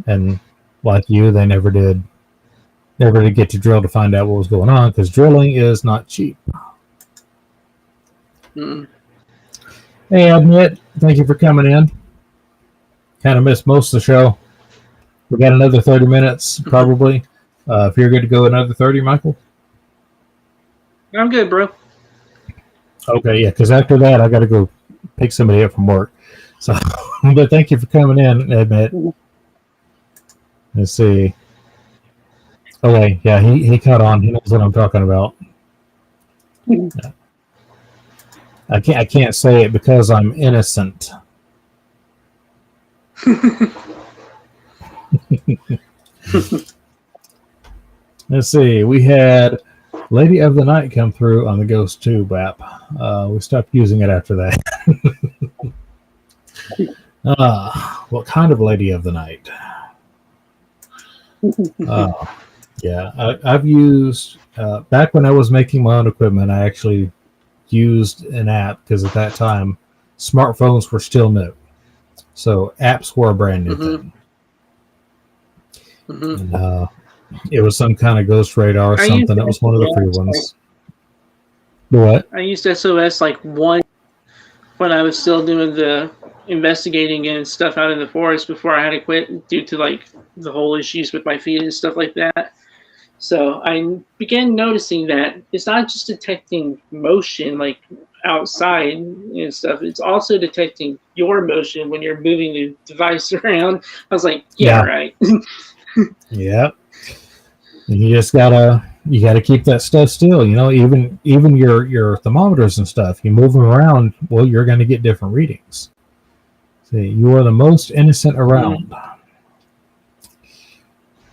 and like you, they never did get to drill to find out what was going on, because drilling is not cheap. Hey, Admit, thank you for coming in. Kind of missed most of the show. We got another 30 minutes, probably. If you're good to go another 30, Michael? I'm good, bro. Okay, yeah, because after that, I got to go pick somebody up from work. So, but thank you for coming in, Admit. Let's see. Okay, yeah, he caught on. He knows what I'm talking about. Yeah. I can't say it because I'm innocent. Let's see. We had Lady of the Night come through on the Ghost Tube app. We stopped using it after that. What kind of Lady of the Night? Yeah, I've used back when I was making my own equipment. I actually used an app because at that time smartphones were still new, so apps were a brand new thing. And, it was some kind of Ghost Radar or something. That was one of the free ones. What? I used SOS like one when I was still doing the investigating and stuff out in the forest before I had to quit due to like the whole issues with my feet and stuff like that. So I began noticing that it's not just detecting motion like outside and stuff, it's also detecting your motion when you're moving the device around. I was like, yeah, right. Yeah. And you gotta keep that stuff still. You know, even your thermometers and stuff, you move them around, well, you're going to get different readings. See, you are the most innocent around.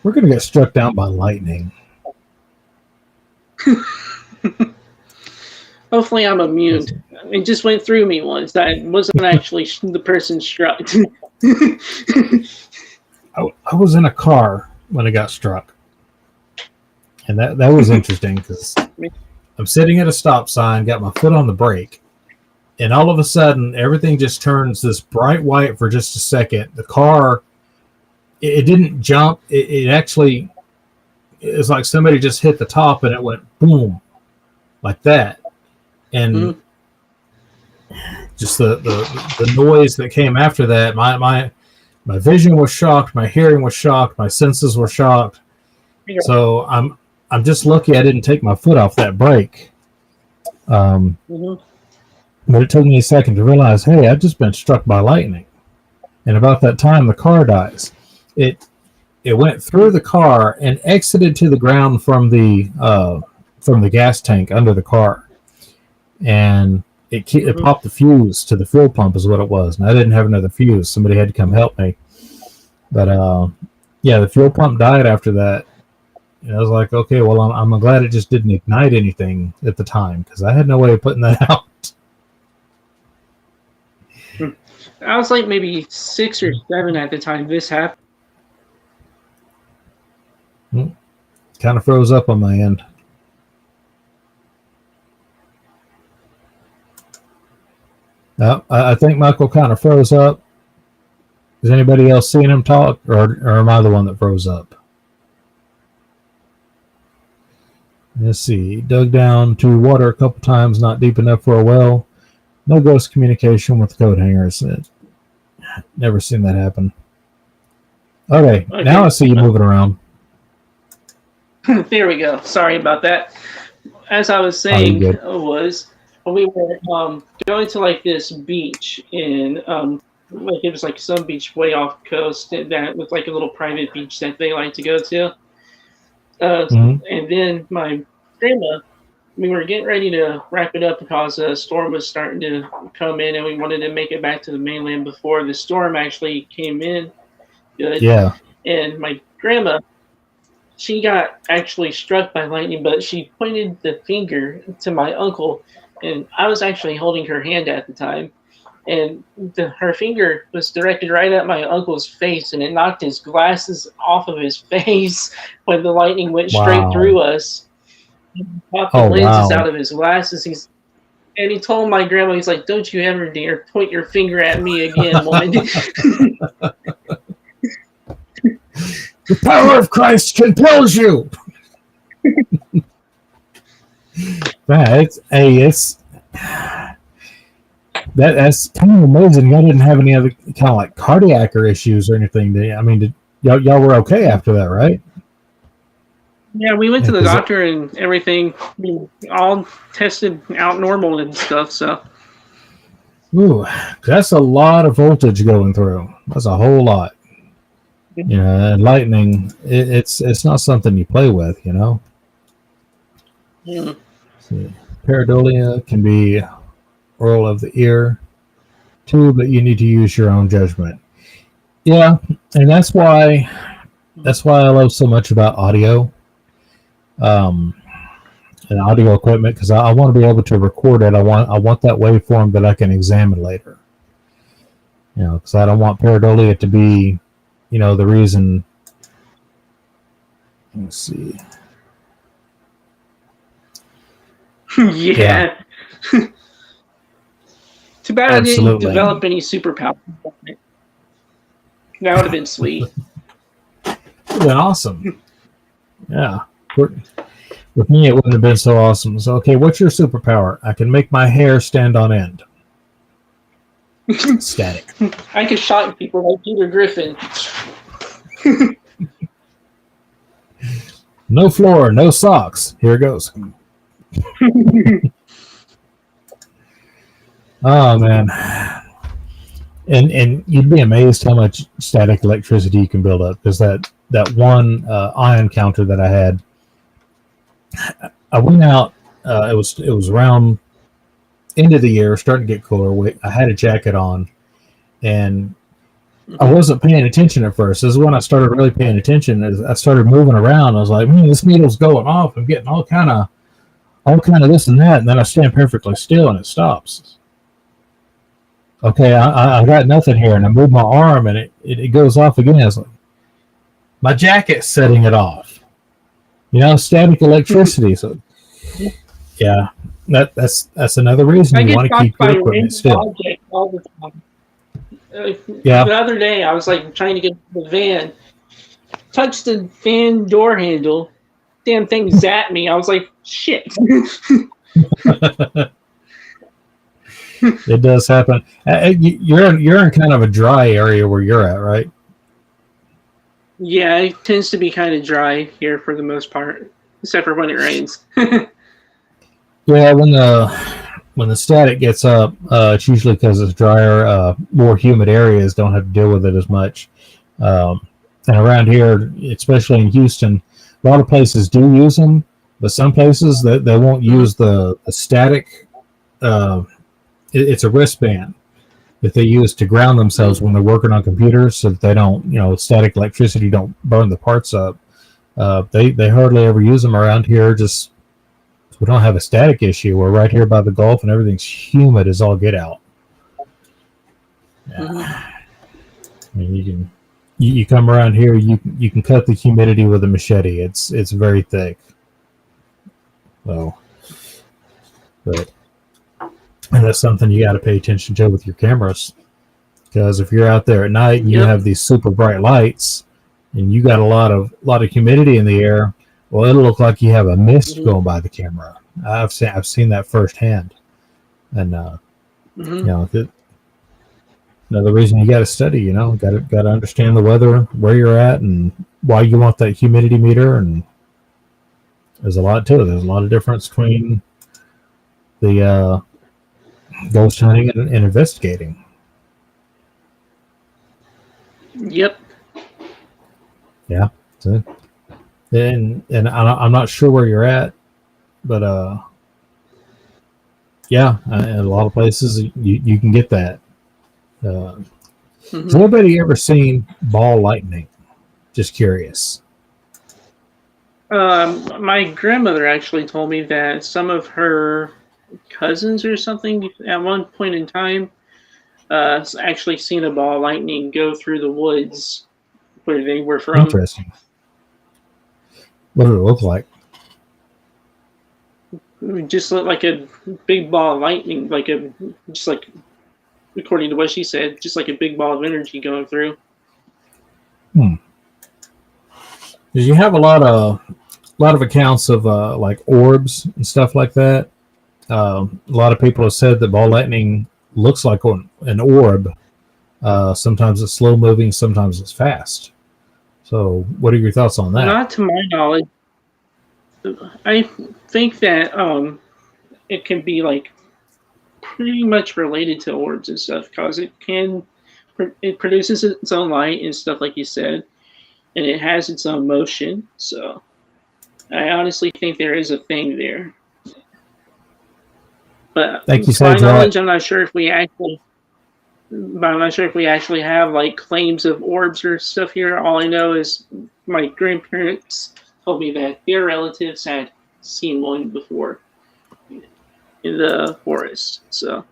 We're going to get struck down by lightning. Hopefully I'm immune. It just went through me once. I wasn't actually the person struck. I was in a car when I got struck. And that was interesting because I'm sitting at a stop sign, got my foot on the brake, and all of a sudden everything just turns this bright white for just a second. The car, it didn't jump. It actually, it was like somebody just hit the top and it went boom, like that. And just the noise that came after that, my vision was shocked, my hearing was shocked, my senses were shocked. So I'm just lucky I didn't take my foot off that brake. But it took me a second to realize, hey, I've just been struck by lightning. And about that time, the car dies. It went through the car and exited to the ground from the gas tank under the car. And it popped the fuse to the fuel pump is what it was. And I didn't have another fuse. Somebody had to come help me. But yeah, the fuel pump died after that. And I was like, okay, well, I'm glad it just didn't ignite anything at the time because I had no way of putting that out. I was like maybe 6 or 7 at the time this happened. Kind of froze up on my end. I think Michael kind of froze up. Is anybody else seeing him talk, or am I the one that froze up? Let's see. Dug down to water a couple times, not deep enough for a well. No ghost communication with coat hangers. Never seen that happen. Okay, now I see you moving around. There we go. Sorry about that. As I was saying, was we were going to like this beach in like it was like some beach way off coast that with like a little private beach that they like to go to. And then my grandma, we were getting ready to wrap it up because a storm was starting to come in and we wanted to make it back to the mainland before the storm actually came in. Good. Yeah. And my grandma, she got actually struck by lightning, but she pointed the finger to my uncle, and I was actually holding her hand at the time. And her finger was directed right at my uncle's face, and it knocked his glasses off of his face when the lightning went straight through us. He popped the lenses out of his glasses. And he told my grandma, he's like, "Don't you ever dare point your finger at me again, woman." The power of Christ compels you. That's kind of amazing. Y'all didn't have any other kind of like cardiac or issues or anything. Y'all were okay after that, right? Yeah, we went to the doctor and everything. We all tested out normal and stuff. So, ooh, that's a lot of voltage going through. That's a whole lot. You know, and lightning, it's not something you play with, you know. See, pareidolia can be oral of the ear too, but you need to use your own judgment. Yeah, and that's why I love so much about audio, and audio equipment, because I want to be able to record it. I want that waveform that I can examine later. You know, because I don't want pareidolia to be, you know, the reason. Let's see. Yeah. Too bad I didn't develop any superpowers. That would have been sweet. Would have been awesome. Yeah. With me, it wouldn't have been so awesome. So, okay, what's your superpower? I can make my hair stand on end. Static. I could shock people like Peter Griffin. No floor, no socks. Here it goes. Oh man. And you'd be amazed how much static electricity you can build up. Because that one ion counter that I had, I went out. It was around end of the year, starting to get cooler. I had a jacket on, and I wasn't paying attention at first. This is when I started really paying attention. As I started moving around, I was like, this needle's going off. I'm getting all kind of this and that, and then I stand perfectly still, and it stops. Okay, I got nothing here, and I move my arm, and it goes off again. It's like my jacket's setting it off. Static electricity. So, yeah, that's another reason you want to keep your equipment still. All the time. Yeah. The other day, I was like trying to get the van, touched the van door handle, damn thing zapped me. I was like, shit. It does happen. You're in kind of a dry area where you're at, right? Yeah, it tends to be kind of dry here for the most part, except for when it rains. Yeah, when the static gets up, it's usually because it's drier. More humid areas don't have to deal with it as much. And around here, especially in Houston, a lot of places do use them, but some places they won't use the static. It's a wristband that they use to ground themselves when they're working on computers, so that they don't, static electricity don't burn the parts up. They hardly ever use them around here. Just we don't have a static issue. We're right here by the Gulf, and everything's humid as all get out. Yeah. I mean, you come around here, you can cut the humidity with a machete. It's very thick. So, but. And that's something you got to pay attention to with your cameras, because if you're out there at night and you have these super bright lights and you got a lot of humidity in the air, well, it'll look like you have a mist going by the camera. I've seen that firsthand, and the reason you got to study, got to understand the weather, where you're at, and why you want that humidity meter, and there's a lot to it. There's a lot of difference between the ghost hunting and investigating. Yep. Yeah. So, and I'm not sure where you're at, but yeah, in a lot of places you can get that. Has anybody ever seen ball lightning? Just curious. My grandmother actually told me that some of her cousins or something at one point in time actually seen a ball of lightning go through the woods where they were from. Interesting. What did it look like? It just looked like a big ball of lightning, just like according to what she said, just like a big ball of energy going through. Did you have a lot of accounts of like orbs and stuff like that? A lot of people have said that ball lightning looks like an orb. Sometimes it's slow moving, sometimes it's fast. So, what are your thoughts on that? Not to my knowledge. I think that it can be like pretty much related to orbs and stuff, because it produces its own light and stuff, like you said, and it has its own motion. So, I honestly think there is a thing there. But Thank you, to my knowledge, I'm not sure if we actually have like claims of orbs or stuff here. All I know is my grandparents told me that their relatives had seen one before in the forest. So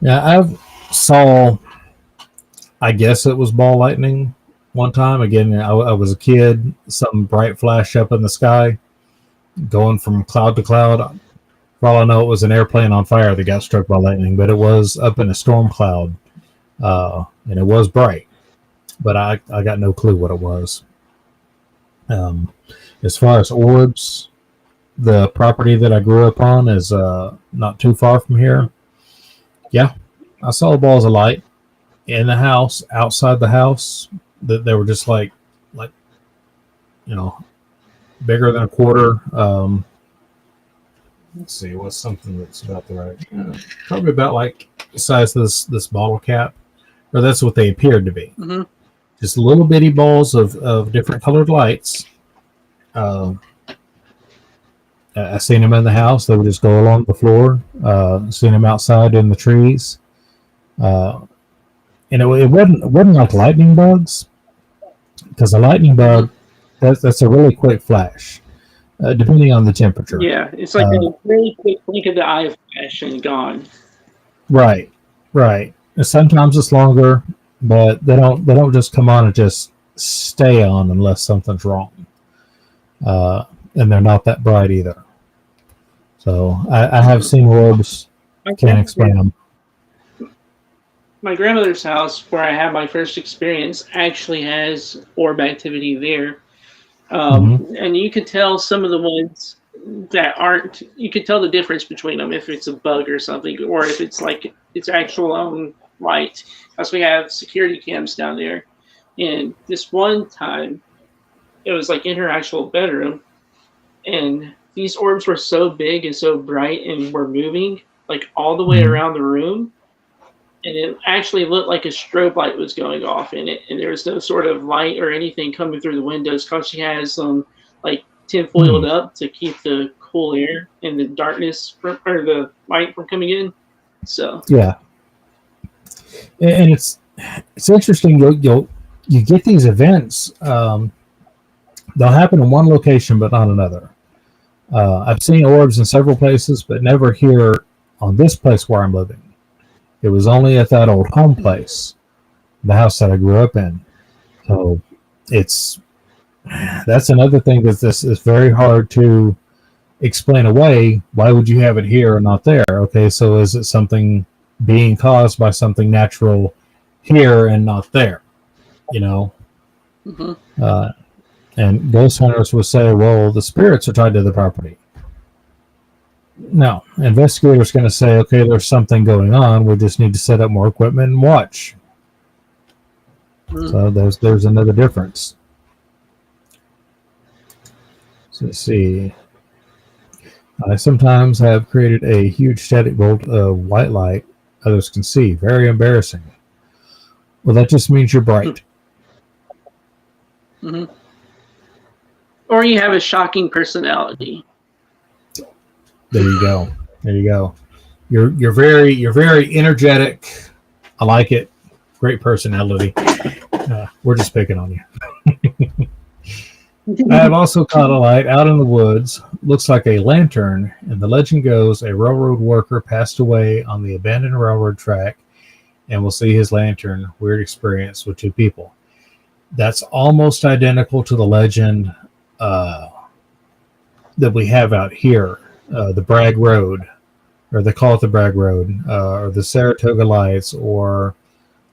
yeah, I saw. I guess it was ball lightning one time. Again, I was a kid. Some bright flash up in the sky, going from cloud to cloud. For all I know, it was an airplane on fire that got struck by lightning, but it was up in a storm cloud, and it was bright. But I got no clue what it was. As far as orbs, the property that I grew up on is not too far from here. Yeah, I saw balls of light in the house, outside the house, that they were just like bigger than a quarter. Let's see, what's something that's about the right, probably about like the size of this bottle cap, or that's what they appeared to be. Mm-hmm. Just little bitty balls of different colored lights. I seen them in the house. They would just go along the floor. Seen them outside in the trees. And it wasn't like lightning bugs, because a lightning bug, that's a really quick flash, depending on the temperature. Yeah, it's like a really quick blink of the eye flash and gone. Right. And sometimes it's longer, but they don't just come on and just stay on unless something's wrong. And they're not that bright either. So I have seen orbs. Can't explain them. My grandmother's house, where I had my first experience, actually has orb activity there. And you could tell some of the ones that aren't, you could tell the difference between them, if it's a bug or something, or if it's like its actual own light. Because we have security cams down there. And this one time, it was like in her actual bedroom, and these orbs were so big and so bright and were moving like all the way around the room. And it actually looked like a strobe light was going off in it, and there was no sort of light or anything coming through the windows, because she has some like tinfoiled up to keep the cool air and the darkness or the light from coming in. So yeah, and it's interesting. You get these events. They'll happen in one location, but not another. I've seen orbs in several places, but never here on this place where I'm living. It was only at that old home place, the house that I grew up in. So that's another thing that this is very hard to explain away. Why would you have it here and not there? Okay, so is it something being caused by something natural here and not there? And ghost hunters will say, well, the spirits are tied to the property. No, investigators going to say, okay, there's something going on. We just need to set up more equipment and watch. So there's another difference. So let's see. I sometimes have created a huge static bolt of white light others can see. Very embarrassing. Well, that just means you're bright. Or you have a shocking personality. There you go. You're very energetic. I like it. Great personality. We're just picking on you. I have also caught a light out in the woods. Looks like a lantern, and the legend goes a railroad worker passed away on the abandoned railroad track, and we'll see his lantern. Weird experience with two people. That's almost identical to the legend that we have out here. The Bragg Road, or they call it the Bragg Road, or the Saratoga Lights, or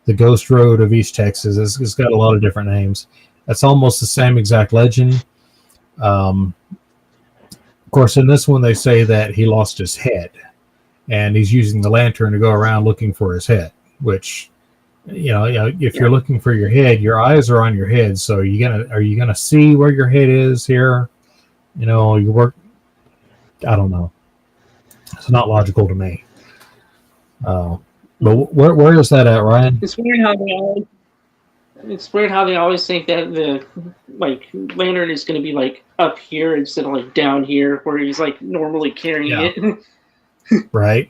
the Ghost Road of East Texas. It's got a lot of different names. That's almost the same exact legend. Of course, in this one, they say that he lost his head, and he's using the lantern to go around looking for his head. Which, if you're looking for your head, your eyes are on your head. So are you gonna see where your head is here? You work. I don't know. It's not logical to me. But where is that at, Ryan? It's weird how they always think that the lantern is going to be like up here instead of down here, where he's normally carrying it. Right.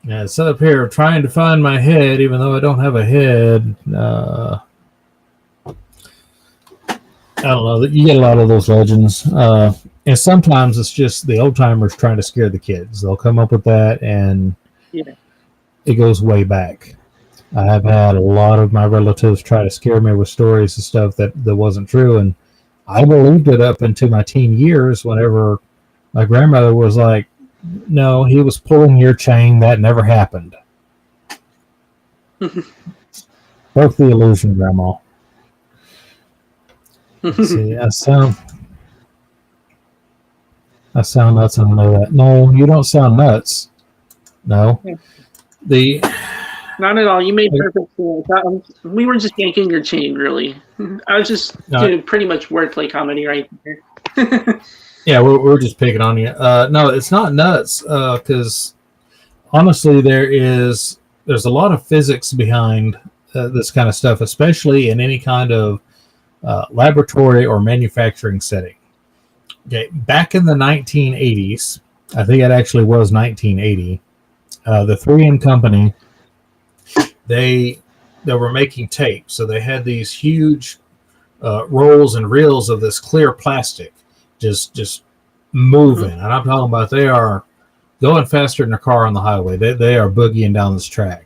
Yeah, it's up here trying to find my head, even though I don't have a head. I don't know. You get a lot of those legends. And sometimes it's just the old timers trying to scare the kids. They'll come up with that, and it goes way back. I have had a lot of my relatives try to scare me with stories and stuff that wasn't true, and I believed it up into my teen years whenever my grandmother was like, no, he was pulling your chain. That never happened. Broke the illusion, Grandma. Let's see, I sound nuts. I know that. No, you don't sound nuts. No. Not at all. You made perfect sense. We were just yanking your chain, really. I was just doing pretty much wordplay comedy right there. Yeah, we're just picking on you. No, it's not nuts. Because honestly, there's a lot of physics behind this kind of stuff, especially in any kind of laboratory or manufacturing setting. Okay, back in the 1980s, I think it actually was 1980. The 3M company, they were making tape, so they had these huge rolls and reels of this clear plastic, just moving. And I'm talking about they are going faster than a car on the highway. They are boogieing down this track.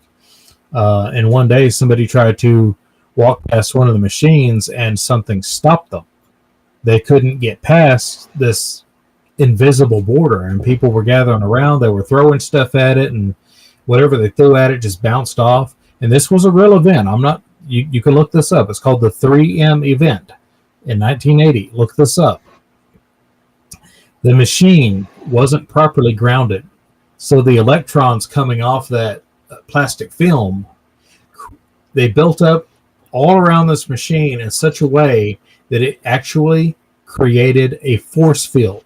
And one day, somebody tried to walk past one of the machines, and something stopped them. They couldn't get past this invisible border, and people were gathering around. They were throwing stuff at it, and whatever they threw at it just bounced off. And this was a real event. You can look this up. It's called the 3M event in 1980. Look this up. The machine wasn't properly grounded, so the electrons coming off that plastic film, they built up all around this machine in such a way that it actually created a force field.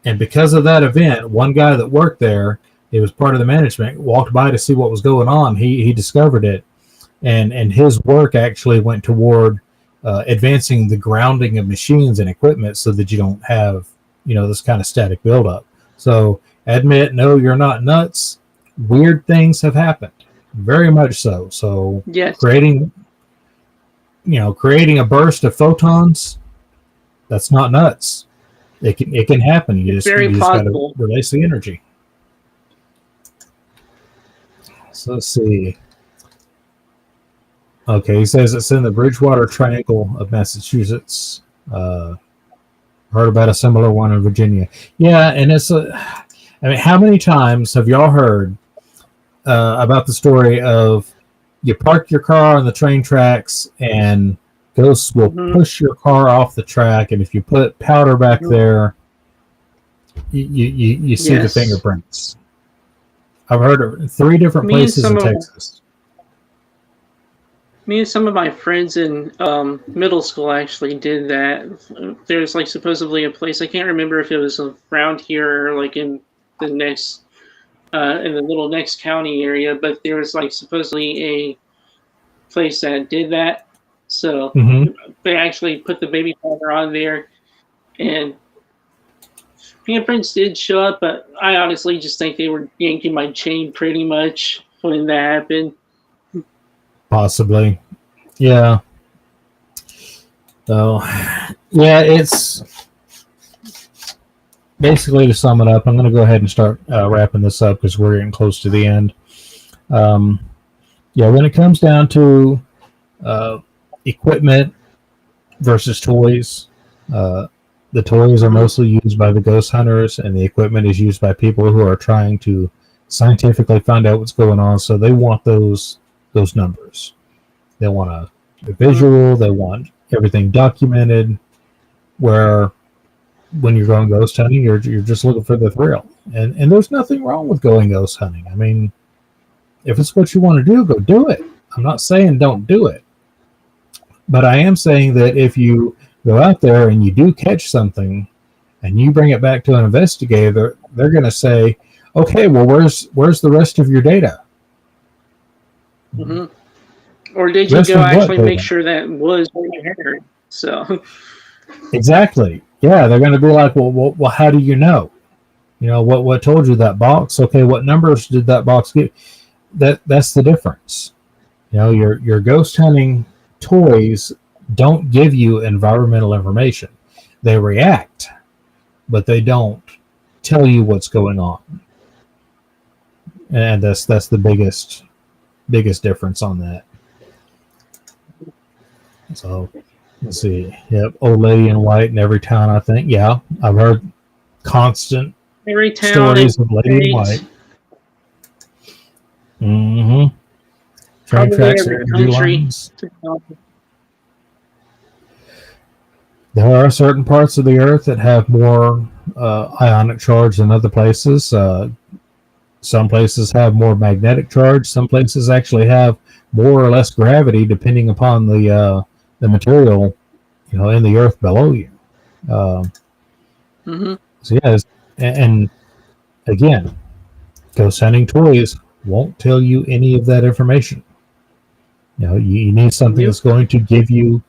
And because of that event, one guy that worked there, he was part of the management, walked by to see what was going on. He discovered it, and his work actually went toward advancing the grounding of machines and equipment so that you don't have, this kind of static buildup. So admit, no, you're not nuts. Weird things have happened, very much so. So yes. creating a burst of photons, that's not nuts. It can happen. You just got to release the energy. So let's see. Okay, he says it's in the Bridgewater Triangle of Massachusetts. Heard about a similar one in Virginia. Yeah, and how many times have y'all heard about the story of you park your car on the train tracks and ghosts will push your car off the track, and if you put powder back there, you see the fingerprints. I've heard of 3 different places in Texas. Me and some of my friends in middle school actually did that. There's supposedly a place, I can't remember if it was around here or in the next in the little next county area, but there was supposedly a place that did that. So they actually put the baby powder on there, and fingerprints did show up, but I honestly just think they were yanking my chain pretty much when that happened. Possibly. Yeah. So, yeah, it's basically, to sum it up, I'm going to go ahead and start wrapping this up because we're getting close to the end. When it comes down to equipment versus toys, the toys are mostly used by the ghost hunters, and the equipment is used by people who are trying to scientifically find out what's going on. So they want those numbers. They want a visual. They want everything documented. Where when you're going ghost hunting, you're just looking for the thrill. And there's nothing wrong with going ghost hunting. I mean, if it's what you want to do, go do it. I'm not saying don't do it. But I am saying that if you go out there and you do catch something and you bring it back to an investigator, they're going to say, okay, well, where's the rest of your data? Or did you go actually make sure that was what you heard? So exactly. Yeah, they're going to be like, well, how do you know? What told you that box? Okay, what numbers did that box give? That's the difference. Your ghost hunting toys don't give you environmental information. They react, but they don't tell you what's going on. And that's the biggest difference on that. So let's see. Yep, Old Lady in White in every town, I think. Yeah, I've heard constant every town stories of Lady in White. Train tracks and energy lines. There are certain parts of the earth that have more ionic charge than other places. Some places have more magnetic charge. Some places actually have more or less gravity, depending upon the material, in the earth below you. Mm-hmm. So yeah, and again, ghost hunting toys won't tell you any of that information. You need something Yep. that's going to give you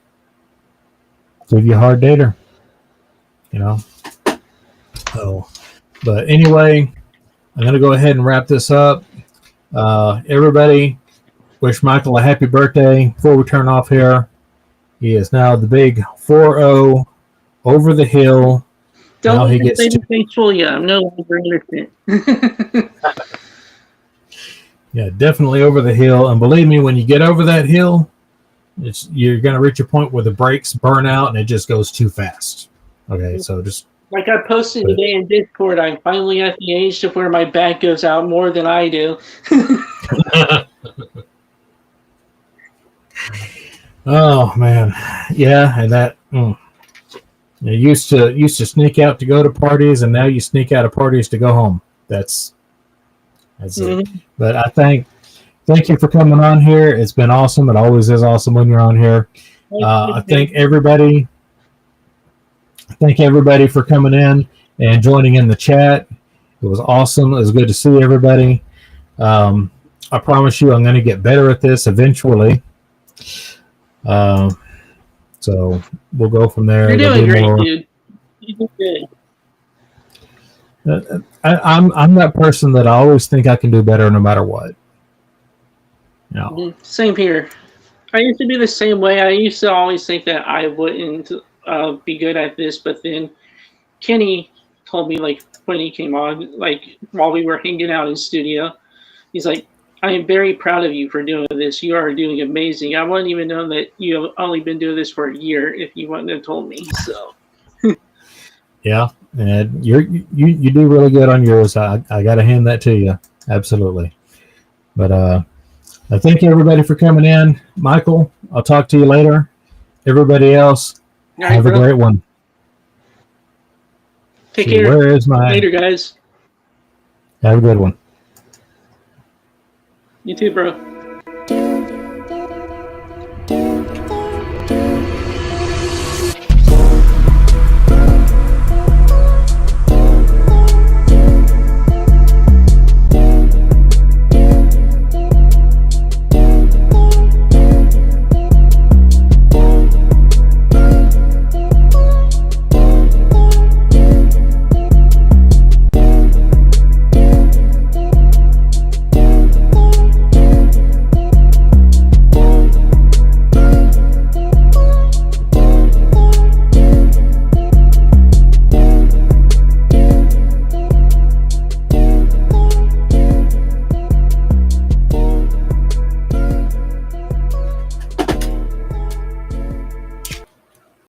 hard data. Oh, but anyway, I'm going to go ahead and wrap this up. Everybody, wish Michael a happy birthday before we turn off here. He is now the big 4-0 over the hill. Don't Now let he this gets baby face fool you. I'm no longer innocent. yeah, definitely over the hill. And believe me, when you get over that hill, you're going to reach a point where the brakes burn out and it just goes too fast. Okay, so just Like I posted today in Discord, I'm finally at the age to where my back goes out more than I do. oh man, yeah, and that you used to sneak out to go to parties, and now you sneak out of parties to go home. That's it. But I thank you for coming on here. It's been awesome. It always is awesome when you're on here. I thank everybody for coming in and joining in the chat. It was awesome. It was good to see everybody. I promise you, I'm going to get better at this eventually. So we'll go from there. You're doing great, dude. You did good. I'm that person that I always think I can do better no matter what. Same here. I used to be the same way. I used to always think that I wouldn't be good at this, but then Kenny told me, like, when he came on, like, while we were hanging out in studio, he's like, I am very proud of you for doing this. You are doing amazing. I wouldn't even know that you have only been doing this for a year if you wouldn't have told me. So, yeah, and you do really good on yours. I got to hand that to you, absolutely. But I thank everybody for coming in. Michael, I'll talk to you later. Everybody else, have a great one. Take care. Where is my later, guys? Have a good one. You too, bro.